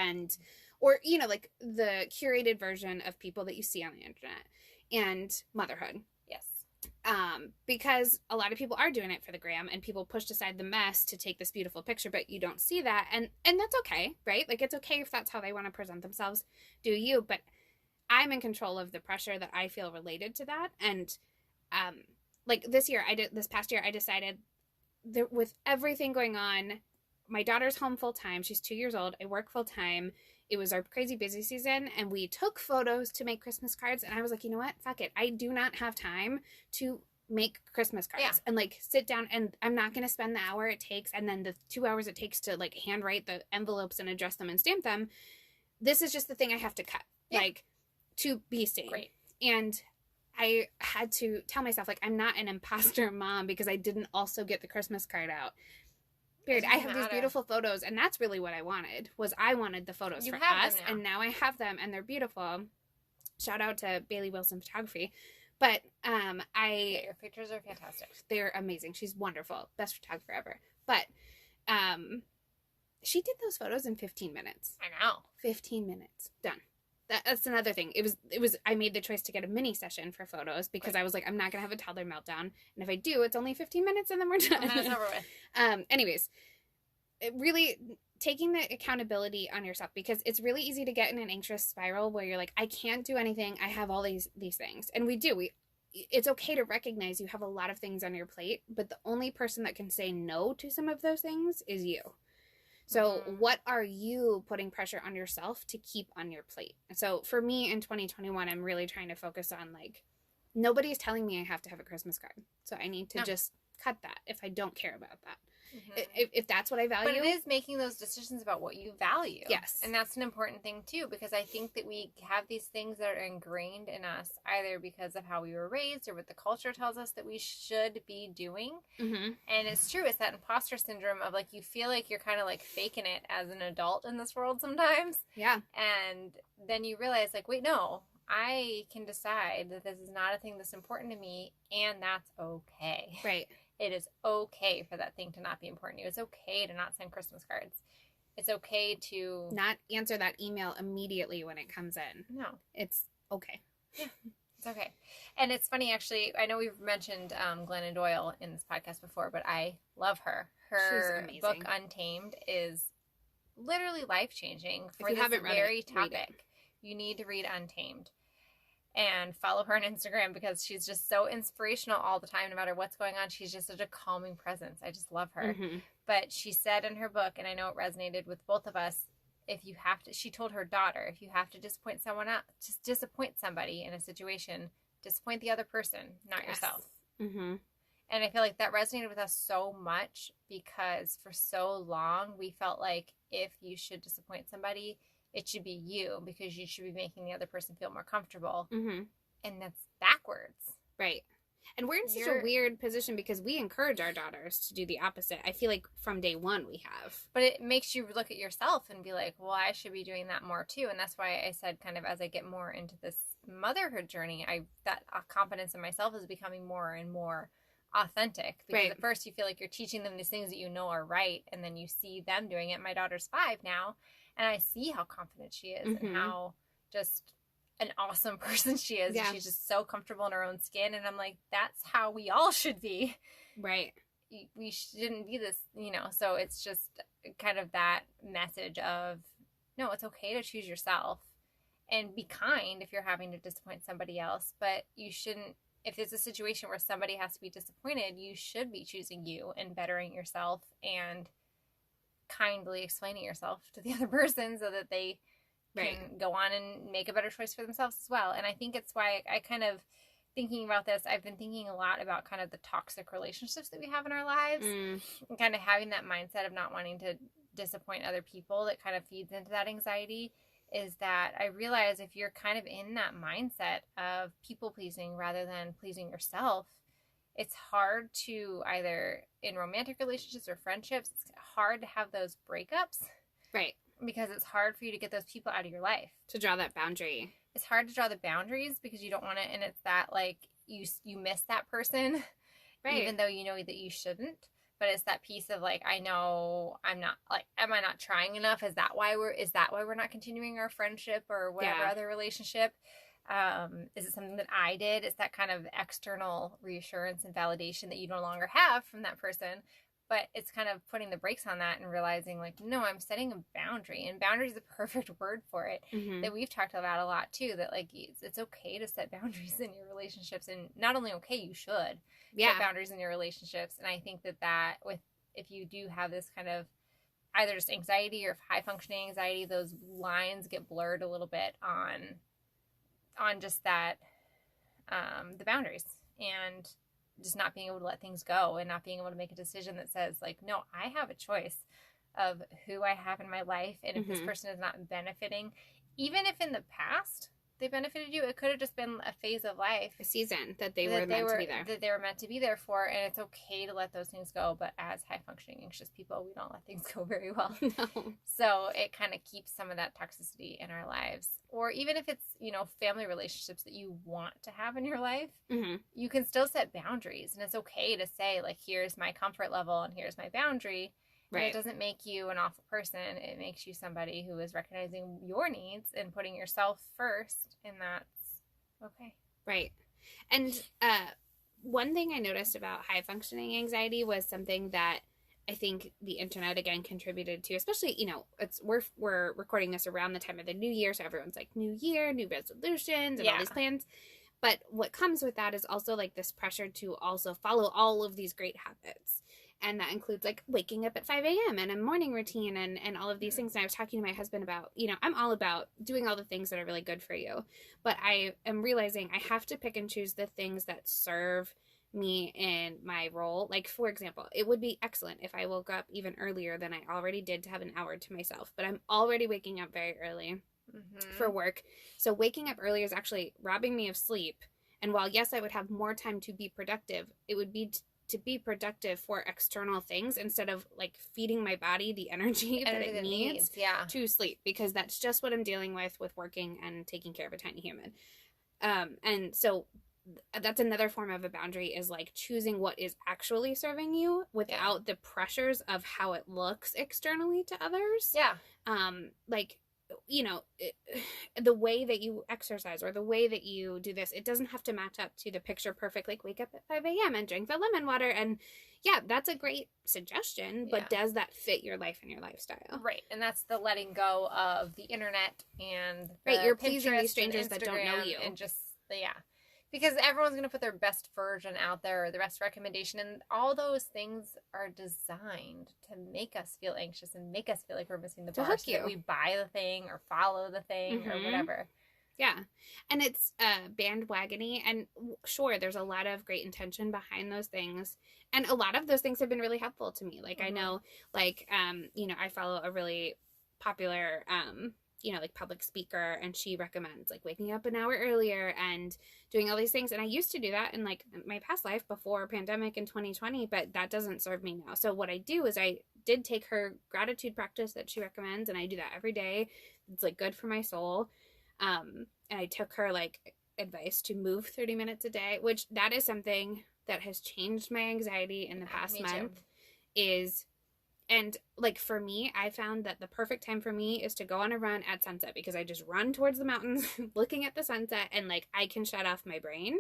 or, you know, like the curated version of people that you see on the internet, and motherhood. Because a lot of people are doing it for the gram, and people pushed aside the mess to take this beautiful picture, but you don't see that. And that's okay, right? Like, it's okay if that's how they want to present themselves, do you? But I'm in control of the pressure that I feel related to that. And, like this past year, I decided that with everything going on, my daughter's home full time. She's 2 years old. I work full time. It was our crazy busy season, and we took photos to make Christmas cards, and I was like, you know what? Fuck it. I do not have time to make Christmas cards and like sit down, and I'm not going to spend the hour it takes and then the 2 hours it takes to like handwrite the envelopes and address them and stamp them. This is just the thing I have to cut, like, to be sane. Right. And I had to tell myself, like, I'm not an imposter mom because I didn't also get the Christmas card out. Period. I have these beautiful photos, and that's really what I wanted. I wanted the photos for us, and now I have them, and they're beautiful. Shout out to Bailey Wilson Photography. But your pictures are fantastic. They're amazing. She's wonderful. Best photographer ever. But she did those photos in 15 minutes. I know. 15 minutes. Done. That's another thing. It was I made the choice to get a mini session for photos because I was like, I'm not going to have a toddler meltdown. And if I do, it's only 15 minutes and then we're done. And then it's over with. Anyways, it really taking the accountability on yourself, because it's really easy to get in an anxious spiral where you're like, I can't do anything. I have all these things. And we do. It's okay to recognize you have a lot of things on your plate, but the only person that can say no to some of those things is you. So what are you putting pressure on yourself to keep on your plate? So for me in 2021, I'm really trying to focus on, like, nobody's telling me I have to have a Christmas card. So I need to just cut that if I don't care about that. If that's what I value. But it is making those decisions about what you value. Yes. And that's an important thing too, because I think that we have these things that are ingrained in us either because of how we were raised or what the culture tells us that we should be doing. And it's true. It's that imposter syndrome of, like, you feel like you're kind of like faking it as an adult in this world sometimes. Yeah. And then you realize, like, wait, no, I can decide that this is not a thing that's important to me, and that's okay. Right. It is okay for that thing to not be important to you. It's okay to not send Christmas cards. It's okay to not answer that email immediately when it comes in. No. It's okay. Yeah, it's okay. And it's funny, actually, I know we've mentioned Glennon Doyle in this podcast before, but I love her. Her book Untamed is literally life-changing for this very topic. You need to read Untamed. And follow her on Instagram because she's just so inspirational all the time. No matter what's going on, she's just such a calming presence. I just love her. But she said in her book, and I know it resonated with both of us, she told her daughter, if you have to disappoint someone else, just disappoint somebody in a situation, disappoint the other person, not yourself. And I feel like that resonated with us so much because for so long we felt like if you should disappoint somebody, it should be you because you should be making the other person feel more comfortable. And that's backwards. Right. And we're in such a weird position because we encourage our daughters to do the opposite. I feel like from day one we have. But it makes you look at yourself and be like, well, I should be doing that more too. And that's why I said, kind of as I get more into this motherhood journey, that confidence in myself is becoming more and more authentic. Because at first you feel like you're teaching them these things that you know are right. And then you see them doing it. My daughter's 5 now. And I see how confident she is and how just an awesome person she is. Yeah. She's just so comfortable in her own skin. And I'm like, that's how we all should be. Right. We shouldn't be this, so it's just kind of that message of, no, it's okay to choose yourself and be kind if you're having to disappoint somebody else. But you shouldn't, if it's a situation where somebody has to be disappointed, you should be choosing you and bettering yourself and kindly explaining yourself to the other person so that they can go on and make a better choice for themselves as well. And I think it's why I kind of, thinking about this, I've been thinking a lot about kind of the toxic relationships that we have in our lives and kind of having that mindset of not wanting to disappoint other people that kind of feeds into that anxiety. Is that I realize if you're kind of in that mindset of people pleasing rather than pleasing yourself, it's hard to either in romantic relationships or friendships, it's hard to have those breakups. Right. Because it's hard for you to get those people out of your life. To draw that boundary. It's hard to draw the boundaries because you don't want it. And it's that, like, you miss that person. Right. Even though you know that you shouldn't. But it's that piece of, like, I know I'm not, like, am I not trying enough? Is that why we're not continuing our friendship or whatever other relationship? Is it something that I did? It's that kind of external reassurance and validation that you no longer have from that person. But it's kind of putting the brakes on that and realizing, like, no, I'm setting a boundary. And boundary is the perfect word for it that we've talked about a lot, too. That, like, it's okay to set boundaries in your relationships. And not only okay, you should set boundaries in your relationships. And I think that if you do have this kind of either just anxiety or high-functioning anxiety, those lines get blurred a little bit on just that, the boundaries. And just not being able to let things go and not being able to make a decision that says, like, no, I have a choice of who I have in my life. And if this person is not benefiting, even if in the past they benefited you, it could have just been a phase of life, a season that they were meant to be there. That they were meant to be there for, and it's okay to let those things go. But as high-functioning anxious people, we don't let things go very well. No. So it kind of keeps some of that toxicity in our lives. Or even if it's, you know, family relationships that you want to have in your life, you can still set boundaries. And it's okay to say, like, here's my comfort level and here's my boundary. Right. And it doesn't make you an awful person. It makes you somebody who is recognizing your needs and putting yourself first, and that's okay. Right. And one thing I noticed about high-functioning anxiety was something that I think the internet, again, contributed to, especially, you know, we're recording this around the time of the new year, so everyone's like, new year, new resolutions, and all these plans. But what comes with that is also, like, this pressure to also follow all of these great habits. And that includes, like, waking up at 5 a.m. and a morning routine and all of these things. And I was talking to my husband about, you know, I'm all about doing all the things that are really good for you. But I am realizing I have to pick and choose the things that serve me in my role. Like, for example, it would be excellent if I woke up even earlier than I already did to have an hour to myself. But I'm already waking up very early for work. So waking up early is actually robbing me of sleep. And while, yes, I would have more time to be productive, it would be to be productive for external things instead of, like, feeding my body the energy that it needs to sleep, because that's just what I'm dealing with working and taking care of a tiny human. And so that's another form of a boundary, is, like, choosing what is actually serving you without the pressures of how it looks externally to others. Like, you know, the way that you exercise or the way that you do this, it doesn't have to match up to the picture perfect, like, wake up at 5 a.m. and drink the lemon water. And that's a great suggestion, but does that fit your life and your lifestyle? Right. And that's the letting go of the internet and you're pleasing these strangers that don't know you. And just, because everyone's going to put their best version out there, or the best recommendation, and all those things are designed to make us feel anxious and make us feel like we're missing the bar, so that we buy the thing or follow the thing or whatever. Yeah. And it's bandwagony, and sure, there's a lot of great intention behind those things, and a lot of those things have been really helpful to me. Like, I know, like, you know, I follow a really popular you know, like, public speaker, and she recommends, like, waking up an hour earlier and doing all these things. And I used to do that in, like, my past life before pandemic in 2020, but that doesn't serve me now. So what I do is I did take her gratitude practice that she recommends, and I do that every day. It's, like, good for my soul. And I took her, like, advice to move 30 minutes a day, which that is something that has changed my anxiety in the past month. And, like, for me, I found that the perfect time for me is to go on a run at sunset, because I just run towards the mountains looking at the sunset, and, like, I can shut off my brain.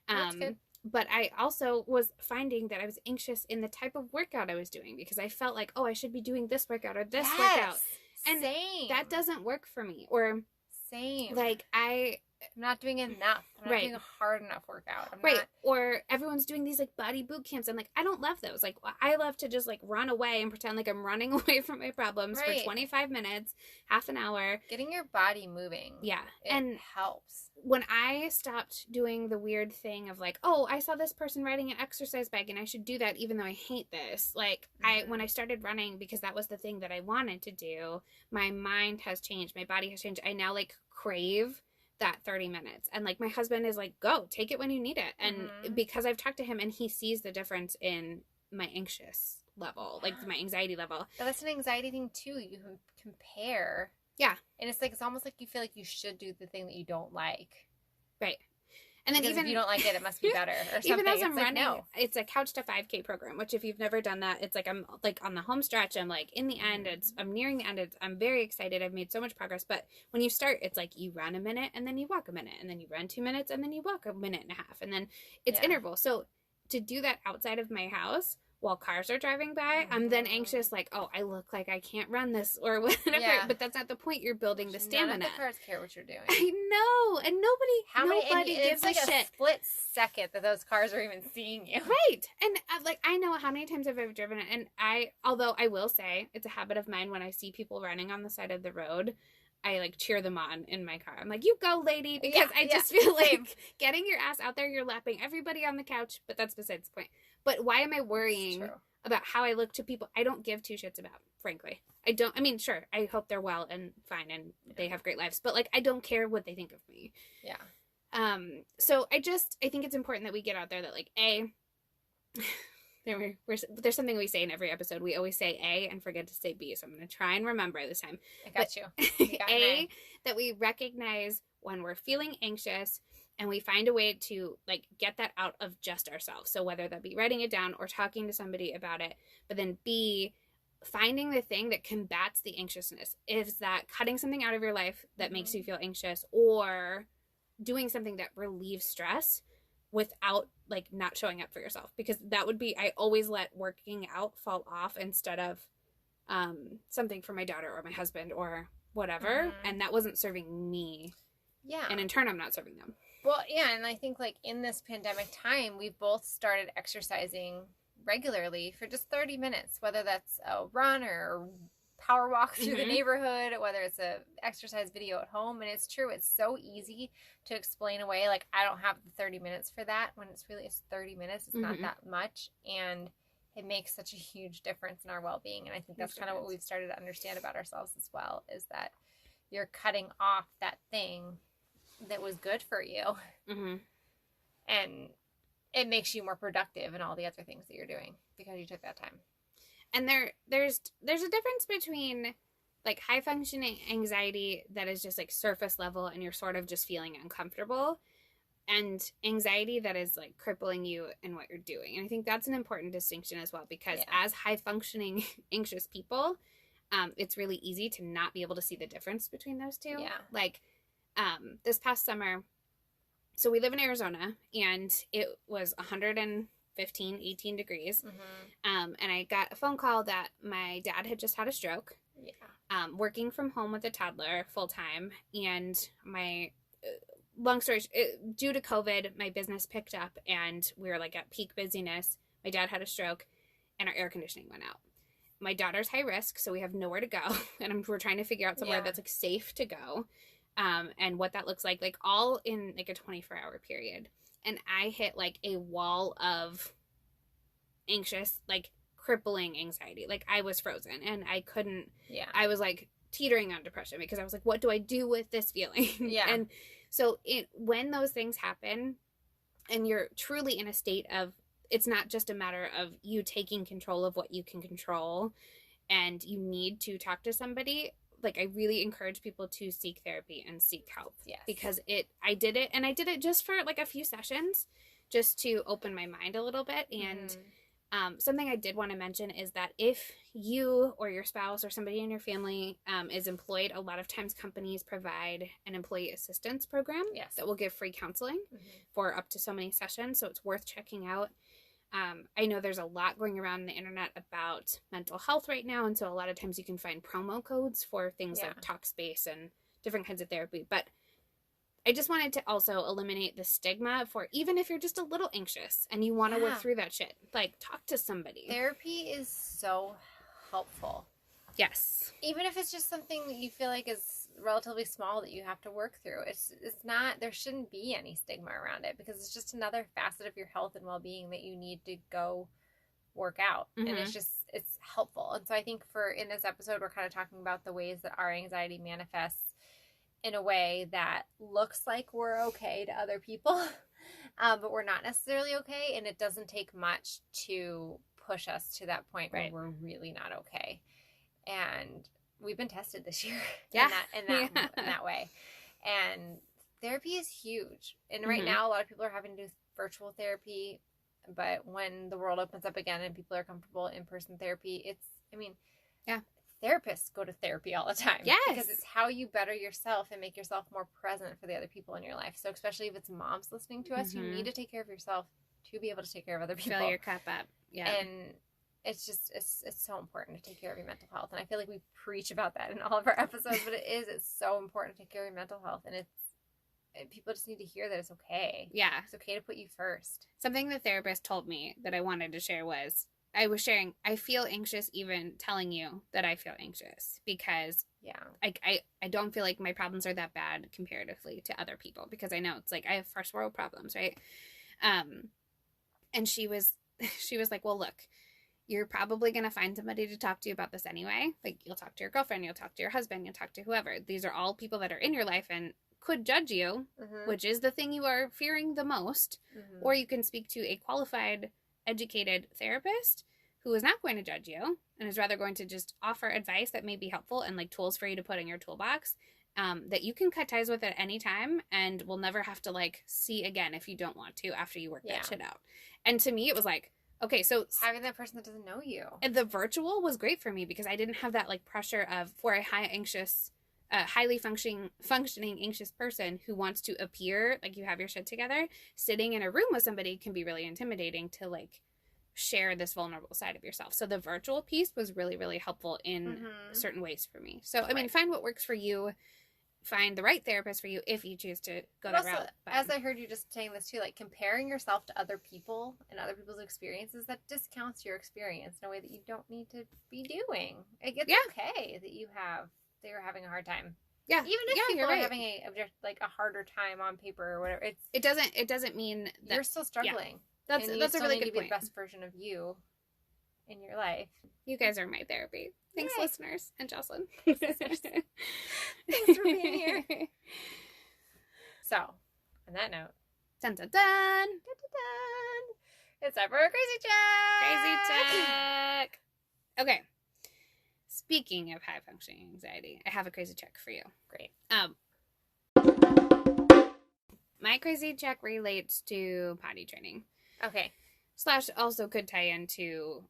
That's good. But I also was finding that I was anxious in the type of workout I was doing, because I felt like, oh, I should be doing this workout or this workout. And that doesn't work for me. Or like, I'm not doing enough. I'm not doing a hard enough workout. I'm not... Or everyone's doing these, like, body boot camps. I'm like, I don't love those. Like, I love to just, like, run away and pretend like I'm running away from my problems for 25 minutes, half an hour. Getting your body moving. Yeah. It helps. When I stopped doing the weird thing of, like, oh, I saw this person riding an exercise bike and I should do that even though I hate this. Like, when I started running, because that was the thing that I wanted to do, my mind has changed. My body has changed. I now, like, crave that 30 minutes, and, like, my husband is like, go take it when you need it. And because I've talked to him and he sees the difference in my anxious level, like my anxiety level. But that's an anxiety thing too. You can compare, and it's like, it's almost like you feel like you should do the thing that you don't like, and then because even if you don't like it, it must be better or something. Even as I'm running, it's a Couch to 5K program, which if you've never done that, it's like, I'm, like, on the home stretch. I'm, like, in the end. I'm nearing the end. I'm very excited. I've made so much progress. But when you start, it's like you run a minute and then you walk a minute, and then you run 2 minutes and then you walk a minute and a half, and then it's interval. So to do that outside of my house while cars are driving by, I'm then anxious, like, oh, I look like I can't run this or whatever. But that's not the point. You're building the stamina. None of the cars care what you're doing. I know, and nobody gives a shit. It's like a split second that those cars are even seeing you. Right. And, like, I know how many times I've ever driven it, and although I will say it's a habit of mine, when I see people running on the side of the road, I like cheer them on in my car. I'm like, you go, lady, because Yeah, I just feel like getting your ass out there, you're lapping everybody on the couch, but that's besides the point. But why am I worrying about how I look to people I don't give two shits about, frankly? I don't, I mean, sure, I hope they're well and fine and they have great lives, but like, I don't care what they think of me. Yeah. So I think it's important that we get out there that like, there's something we say in every episode. We always say A and forget to say B. So I'm going to try and remember this time. I got you. A, that we recognize when we're feeling anxious and we find a way to like get that out of just ourselves. So whether that be writing it down or talking to somebody about it, but then B, finding the thing that combats the anxiousness. Is that cutting something out of your life that makes you feel anxious, or doing something that relieves stress without like not showing up for yourself? Because that would be, I always let working out fall off instead of something for my daughter or my husband or whatever, and that wasn't serving me. Yeah. And in turn, I'm not serving them. Well, yeah, and I think like in this pandemic time, we've both started exercising regularly for just 30 minutes, whether that's a run or power walk through the neighborhood, whether it's a exercise video at home. And it's true, it's so easy to explain away, like, I don't have the 30 minutes for that, when it's 30 minutes. It's not that much, and it makes such a huge difference in our well-being. And I think that's kind of what we've started to understand about ourselves as well, is that you're cutting off that thing that was good for you, and it makes you more productive in all the other things that you're doing because you took that time. And there's a difference between like high functioning anxiety that is just like surface level and you're sort of just feeling uncomfortable, and anxiety that is like crippling you in what you're doing. And I think that's an important distinction as well, because as high functioning anxious people, it's really easy to not be able to see the difference between those two. Yeah. Like this past summer, so we live in Arizona and it was 18 degrees. And I got a phone call that my dad had just had a stroke. Yeah. Working from home with a toddler full time. And my, long story, due to COVID, my business picked up and we were like at peak busyness. My dad had a stroke and our air conditioning went out. My daughter's high risk, so we have nowhere to go. And we're trying to figure out somewhere that's like safe to go. And what that looks like all in like a 24-hour period. And I hit like a wall of anxious, like crippling anxiety. Like I was frozen and I couldn't, I was like teetering on depression because I was like, what do I do with this feeling? Yeah. And so when those things happen and you're truly in a state of, it's not just a matter of you taking control of what you can control and you need to talk to somebody. Like, I really encourage people to seek therapy and seek help. Yes. Because I did it just for like a few sessions just to open my mind a little bit. And something I did want to mention is that if you or your spouse or somebody in your family is employed, a lot of times companies provide an employee assistance program that will give free counseling for up to so many sessions. So it's worth checking out. I know there's a lot going around on the internet about mental health right now, and so a lot of times you can find promo codes for things like Talkspace and different kinds of therapy. But I just wanted to also eliminate the stigma for even if you're just a little anxious and you want to work through that shit, like talk to somebody. Therapy is so helpful. Yes. Even if it's just something that you feel like is relatively small that you have to work through. It's not, there shouldn't be any stigma around it because it's just another facet of your health and well-being that you need to go work out. And it's helpful. And so I think in this episode, we're kind of talking about the ways that our anxiety manifests in a way that looks like we're okay to other people, but we're not necessarily okay. And it doesn't take much to push us to that point where we're really not okay. And we've been tested this year in that way. And therapy is huge. And right now, a lot of people are having to do virtual therapy. But when the world opens up again and people are comfortable in-person therapy, therapists go to therapy all the time. Yes. Because it's how you better yourself and make yourself more present for the other people in your life. So especially if it's moms listening to us, you need to take care of yourself to be able to take care of other people. Fill your cup up. Yeah. And it's just, it's so important to take care of your mental health. And I feel like we preach about that in all of our episodes, but it's so important to take care of your mental health. And people just need to hear that it's okay. Yeah. It's okay to put you first. Something the therapist told me that I wanted to share was, I was sharing, I feel anxious even telling you that I feel anxious because I don't feel like my problems are that bad comparatively to other people, because I know it's like I have first world problems, right? And she was like, well, look, you're probably going to find somebody to talk to you about this anyway. Like, you'll talk to your girlfriend, you'll talk to your husband, you'll talk to whoever. These are all people that are in your life and could judge you, which is the thing you are fearing the most. Or you can speak to a qualified, educated therapist who is not going to judge you and is rather going to just offer advice that may be helpful and like tools for you to put in your toolbox, that you can cut ties with at any time and will never have to like see again if you don't want to after you work that shit out. And to me, it was like, okay, so having that person that doesn't know you. And the virtual was great for me because I didn't have that like pressure of, for a highly functioning anxious person who wants to appear like you have your shit together, sitting in a room with somebody can be really intimidating to like share this vulnerable side of yourself. So the virtual piece was really, really helpful in certain ways for me. So, I mean, find what works for you. Find the right therapist for you if you choose to go that route. But as I heard you just saying this too, like comparing yourself to other people and other people's experiences, that discounts your experience in a way that you don't need to be doing. It's okay that you're having a hard time. Yeah. Even if people are having a harder time on paper or whatever, it doesn't mean that you're still struggling. That's a really good point. Be the best version of you in your life. You guys are my therapy. Thanks, listeners, and Jocelyn. Thanks for being here. So, on that note, dun dun dun, dun, dun, dun. It's time for a crazy check. Crazy check. Okay. Speaking of high functioning anxiety, I have a crazy check for you. Great. My crazy check relates to potty training. Okay. / also could tie into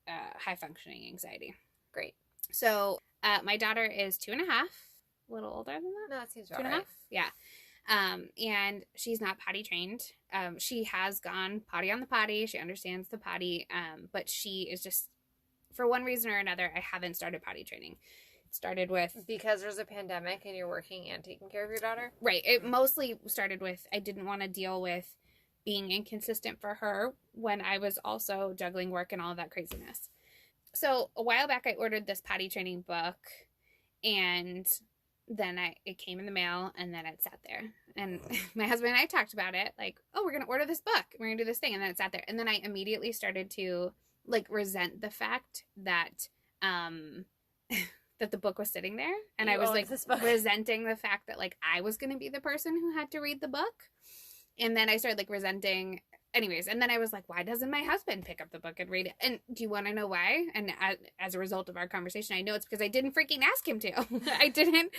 high functioning anxiety. Great. So my daughter is 2.5, a little older than that. No, that seems about 2.5. right. Yeah. And she's not potty trained. She has gone potty on the potty. She understands the potty. But she is just, for one reason or another, I haven't started potty training. It started with... Because there's a pandemic and you're working and taking care of your daughter? Right. It mostly started with, I didn't want to deal with being inconsistent for her when I was also juggling work and all of that craziness. So a while back, I ordered this potty training book, and then it came in the mail, and then it sat there. And my husband and I talked about it, like, oh, we're going to order this book. We're going to do this thing. And then it sat there. And then I immediately started to, like, resent the fact that that the book was sitting there. And I was, like, resenting the fact that, like, I was going to be the person who had to read the book. And then I started, like, resenting... Anyways, and then I was like, why doesn't my husband pick up the book and read it? And do you want to know why? And as a result of our conversation, I know it's because I didn't freaking ask him to. I didn't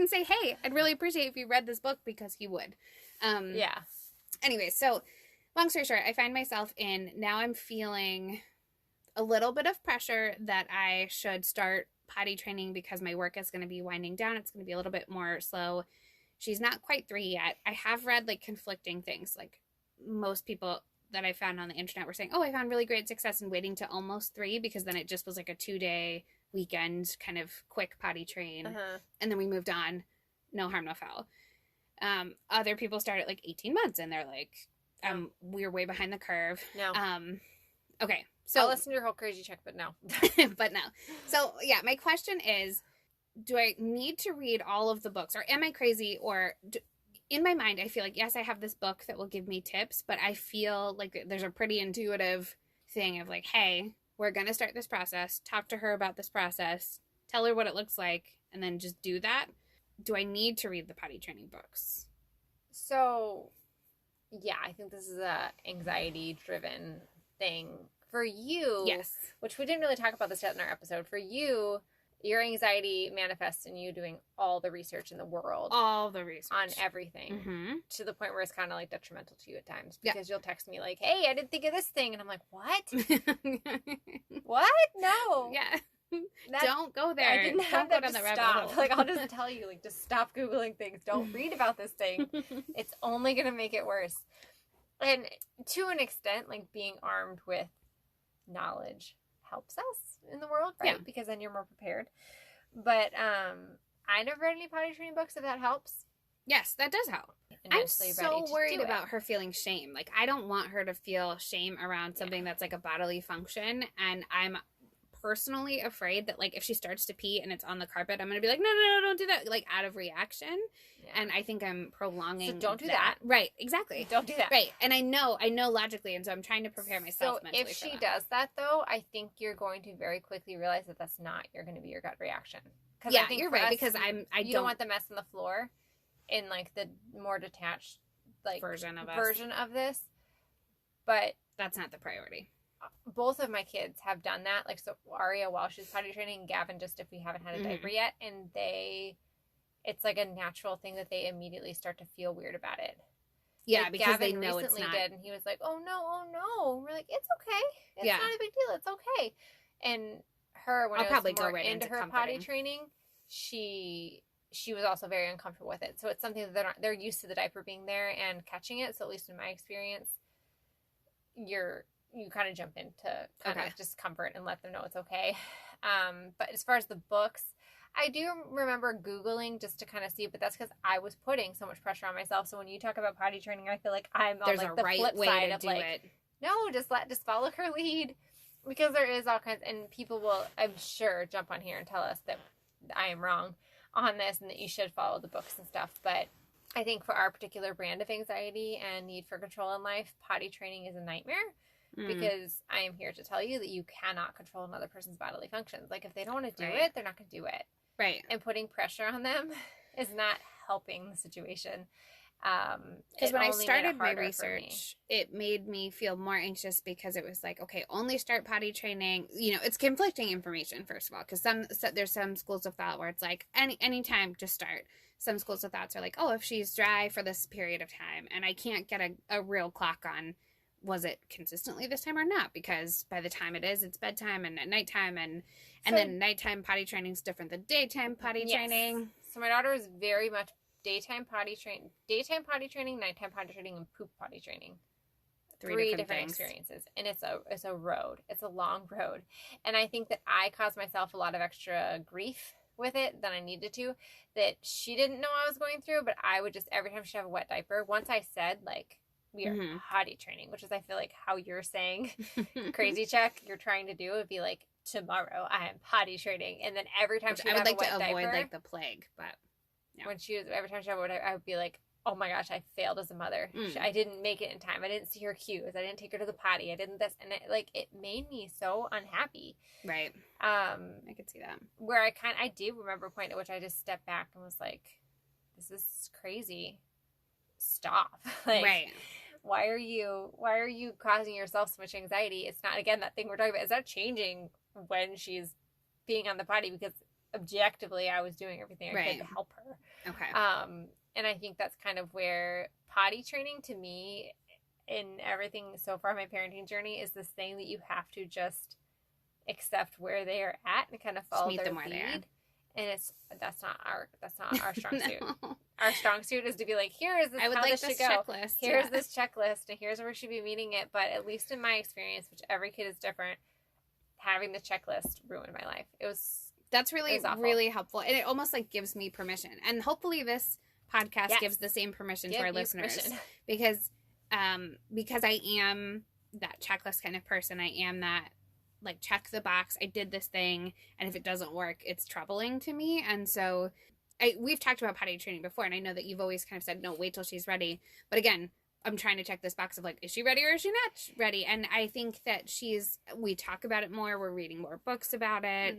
say, hey, I'd really appreciate if you read this book, because he would. Yeah. Anyways, so long story short, I find myself now I'm feeling a little bit of pressure that I should start potty training because my work is going to be winding down. It's going to be a little bit more slow. She's not quite 3 yet. I have read, like, conflicting things, like, most people that I found on the internet were saying, oh, I found really great success in waiting to almost 3, because then it just was like a 2-day weekend kind of quick potty train. And then we moved on. No harm, no foul. Other people start at like 18 months and they're like, we're way behind the curve. No. Okay. So I'll listen to your whole crazy check, but no. But no. So yeah, my question is, do I need to read all of the books, or am I crazy, or in my mind, I feel like, yes, I have this book that will give me tips, but I feel like there's a pretty intuitive thing of like, hey, we're going to start this process, talk to her about this process, tell her what it looks like, and then just do that. Do I need to read the potty training books? So, yeah, I think this is a anxiety-driven thing. For you, yes, which we didn't really talk about this yet in our episode, for you, your anxiety manifests in you doing all the research in the world. All the research. On everything. To the point where it's kind of like detrimental to you at times. Because you'll text me like, hey, I didn't think of this thing. And I'm like, what? What? No. Yeah. Don't go there. I didn't have that to stop. Like, I'll just tell you, like, just stop Googling things. Don't read about this thing. It's only going to make it worse. And to an extent, like, being armed with knowledge helps us in the world, right? Yeah. Because then you're more prepared. But I never read any potty training books, if that helps. Yes, that does help. and mentally ready to do it. I'm so worried about her feeling shame. Like, I don't want her to feel shame around something that's like a bodily function, and I'm personally afraid that, like, if she starts to pee and it's on the carpet, I'm gonna be like, no, don't do that, like, out of reaction. And I think I'm prolonging. So don't do that. Right, exactly. Don't do that. Right. And I know logically, and so I'm trying to prepare myself mentally. So if she does that, though, I think you're going to very quickly realize that that's not going to be your gut reaction. Yeah, I think you're right, because you don't want the mess on the floor in, like, the more detached, like, version of this. But that's not the priority. Both of my kids have done that. Like, so Aria while she's potty training, Gavin just if we haven't had a diaper yet, and it's like a natural thing that they immediately start to feel weird about it. Yeah, like because Gavin they know recently it's not. did, and he was like, "Oh no!" We're like, "It's okay. It's not a big deal. It's okay." And her, when I'll probably go right into her potty training, she was also very uncomfortable with it. So it's something that they're used to the diaper being there and catching it. So at least in my experience, you kind of jump into kind of discomfort and let them know it's okay. But as far as the books, I do remember Googling just to kind of see, but that's because I was putting so much pressure on myself. So when you talk about potty training, I feel like I'm on like the flip side of like, no, just follow her lead, because there is all kinds, and people will, I'm sure, jump on here and tell us that I am wrong on this and that you should follow the books and stuff. But I think for our particular brand of anxiety and need for control in life, potty training is a nightmare. Because I am here to tell you that you cannot control another person's bodily functions. Like, if they don't want to do it, they're not going to do it. Right. And putting pressure on them is not helping the situation. Because when I started my research, it made me feel more anxious, because it was like, okay, only start potty training. You know, it's conflicting information, first of all, because there's some schools of thought where it's like, anytime, just start. Some schools of thoughts are like, oh, if she's dry for this period of time, and I can't get a real clock on, was it consistently this time or not? Because by the time it is, it's bedtime and at nighttime, and then nighttime potty training is different than daytime potty training. So my daughter is very much daytime potty training, nighttime potty training, and poop potty training. Three different experiences, and it's a road. It's a long road, and I think that I caused myself a lot of extra grief with it than I needed to. That she didn't know I was going through, but I would just, every time she'd have a wet diaper, once I said, like, we are potty training, which is, I feel like, how you're saying crazy check you're trying to do would be like, tomorrow I am potty training, and then every time she would have a wet diaper, I would like to avoid like the plague, but when every time she had a wet diaper, I would be like, oh my gosh, I failed as a mother. I didn't make it in time. I didn't see her cues. I didn't take her to the potty. I didn't this, and it made me so unhappy. Right. I could see that. Where I do remember a point at which I just stepped back and was like, this is crazy. Stop. Like, right. Why are you causing yourself so much anxiety? It's not, again, that thing we're talking about. It's not changing when she's being on the potty, because objectively I was doing everything I could to help her. Okay. And I think that's kind of where potty training, to me, in everything so far, my parenting journey, is this thing that you have to just accept where they are at and kind of follow their lead. And that's not our strong suit. Our strong suit is to be like, here is this how this should go. Checklist. Here's this checklist, and here's where we should be meeting it. But at least in my experience, which every kid is different, having the checklist ruined my life. That's really helpful, and it almost like gives me permission. And hopefully this podcast gives the same permission to our listeners, because I am that checklist kind of person. I am that, like, check the box, I did this thing, and if it doesn't work, it's troubling to me. And so we've talked about potty training before, and I know that you've always kind of said, no, wait till she's ready. But again, I'm trying to check this box of, like, is she ready or is she not ready? And I think that we talk about it more. We're reading more books about it.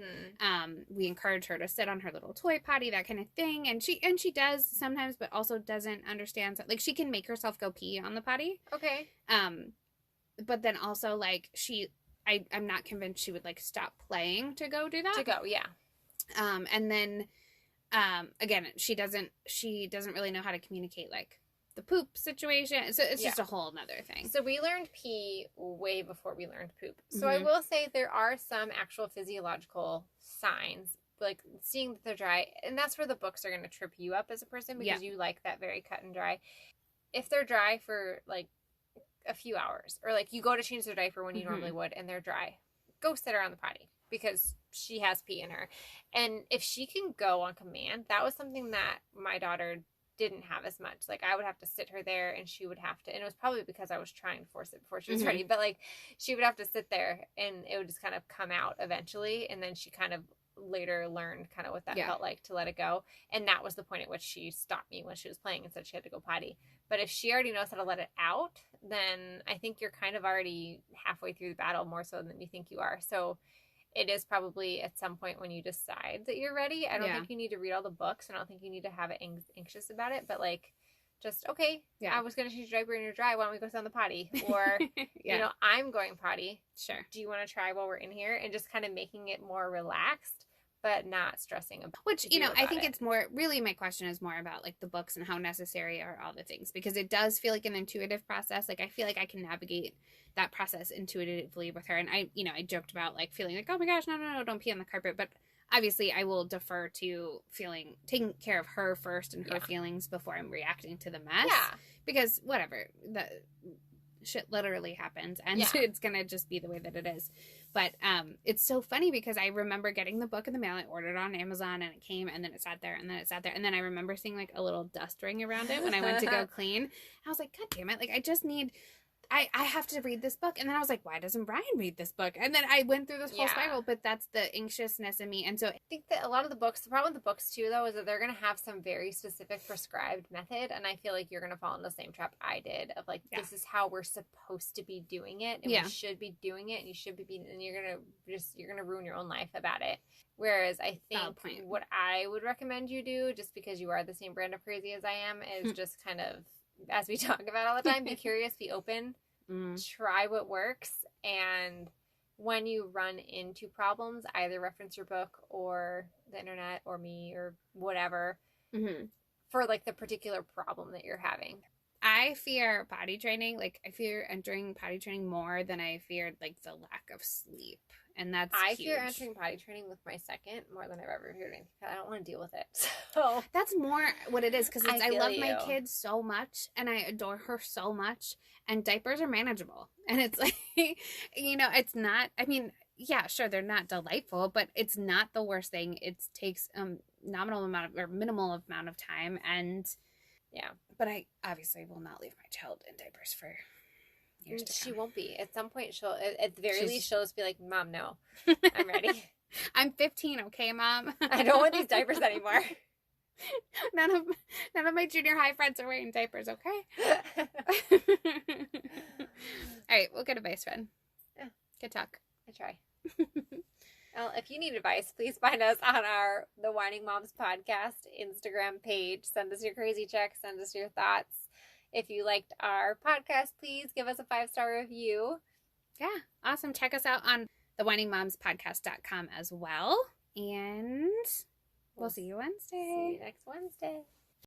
We encourage her to sit on her little toy potty, that kind of thing. And she does sometimes, but also doesn't understand. Like, she can make herself go pee on the potty. Okay. But then also, like, I'm not convinced she would, like, stop playing to go do that. To go, yeah. And then, again, she doesn't really know how to communicate, like, the poop situation. So it's just a whole nother thing. So we learned pee way before we learned poop. So I will say there are some actual physiological signs, like seeing that they're dry. And that's where the books are going to trip you up as a person, because you like that very cut and dry. If they're dry for, like, a few hours, or, like, you go to change their diaper when you normally would and they're dry, go sit her on the potty, because she has pee in her. And if she can go on command, that was something that my daughter didn't have as much. Like, I would have to sit her there, and she would have to, and it was probably because I was trying to force it before she was ready, but like, she would have to sit there, and it would just kind of come out eventually, and then she kind of later learned kind of what that felt like to let it go, and that was the point at which she stopped me when she was playing and said she had to go potty. But if she already knows how to let it out, then I think you're kind of already halfway through the battle, more so than you think you are. So it is probably at some point when you decide that you're ready. I don't think you need to read all the books. I don't think you need to have it anxious about it. But like, just, okay, I was going to change your diaper and you're dry. Why don't we go sit on the potty? Or, you know, I'm going potty. Sure. Do you want to try while we're in here? And just kind of making it more relaxed, but not stressing about Which, you know, I think it's more, really my question is more about like the books and how necessary are all the things, because it does feel like an intuitive process. Like, I feel like I can navigate that process intuitively with her. And I joked about like feeling like, oh my gosh, no, don't pee on the carpet. But obviously I will defer to taking care of her first and her feelings before I'm reacting to the mess. Yeah. Because whatever, the shit literally happens, and it's going to just be the way that it is. But it's so funny because I remember getting the book in the mail. I ordered it on Amazon, and it came, and then it sat there, and then it sat there. And then I remember seeing like a little dust ring around it when I went to go clean. I was like, God damn it. Like, I just need... I have to read this book. And then I was like, why doesn't Brian read this book? And then I went through this whole spiral, but that's the anxiousness in me. And so I think that a lot of the books, the problem with the books too, though, is that they're going to have some very specific prescribed method. And I feel like you're going to fall into the same trap I did of like, this is how we're supposed to be doing it. And we should be doing it. And you should be and you're going to ruin your own life about it. Whereas I think what I would recommend you do, just because you are the same brand of crazy as I am, is just kind of, as we talk about all the time, be curious, be open, try what works, and when you run into problems, either reference your book or the internet or me or whatever for like the particular problem that you're having. I fear potty training. Like, I fear entering potty training more than I feared like the lack of sleep. And that's huge. Fear entering potty training with my second more than I've ever feared anything. I don't want to deal with it. So that's more what it is, because I love my kids so much and I adore her so much, and diapers are manageable. And it's like, you know, it's not, I mean, yeah, sure, they're not delightful, but it's not the worst thing. It takes minimal amount of time, and but I obviously will not leave my child in diapers for years to come. She won't be. At some point, she'll, at the very least, she'll just be like, Mom, no, I'm ready. I'm 15, okay, Mom? I don't want these diapers anymore. None of my junior high friends are wearing diapers, okay? All right, we'll get advice, friend. Yeah. Good talk. I try. Well, if you need advice, please find us on the Whining Moms Podcast Instagram page. Send us your crazy checks. Send us your thoughts. If you liked our podcast, please give us a 5-star review. Yeah, awesome. Check us out on thewhiningmomspodcast.com as well. And we'll see you Wednesday. See you next Wednesday.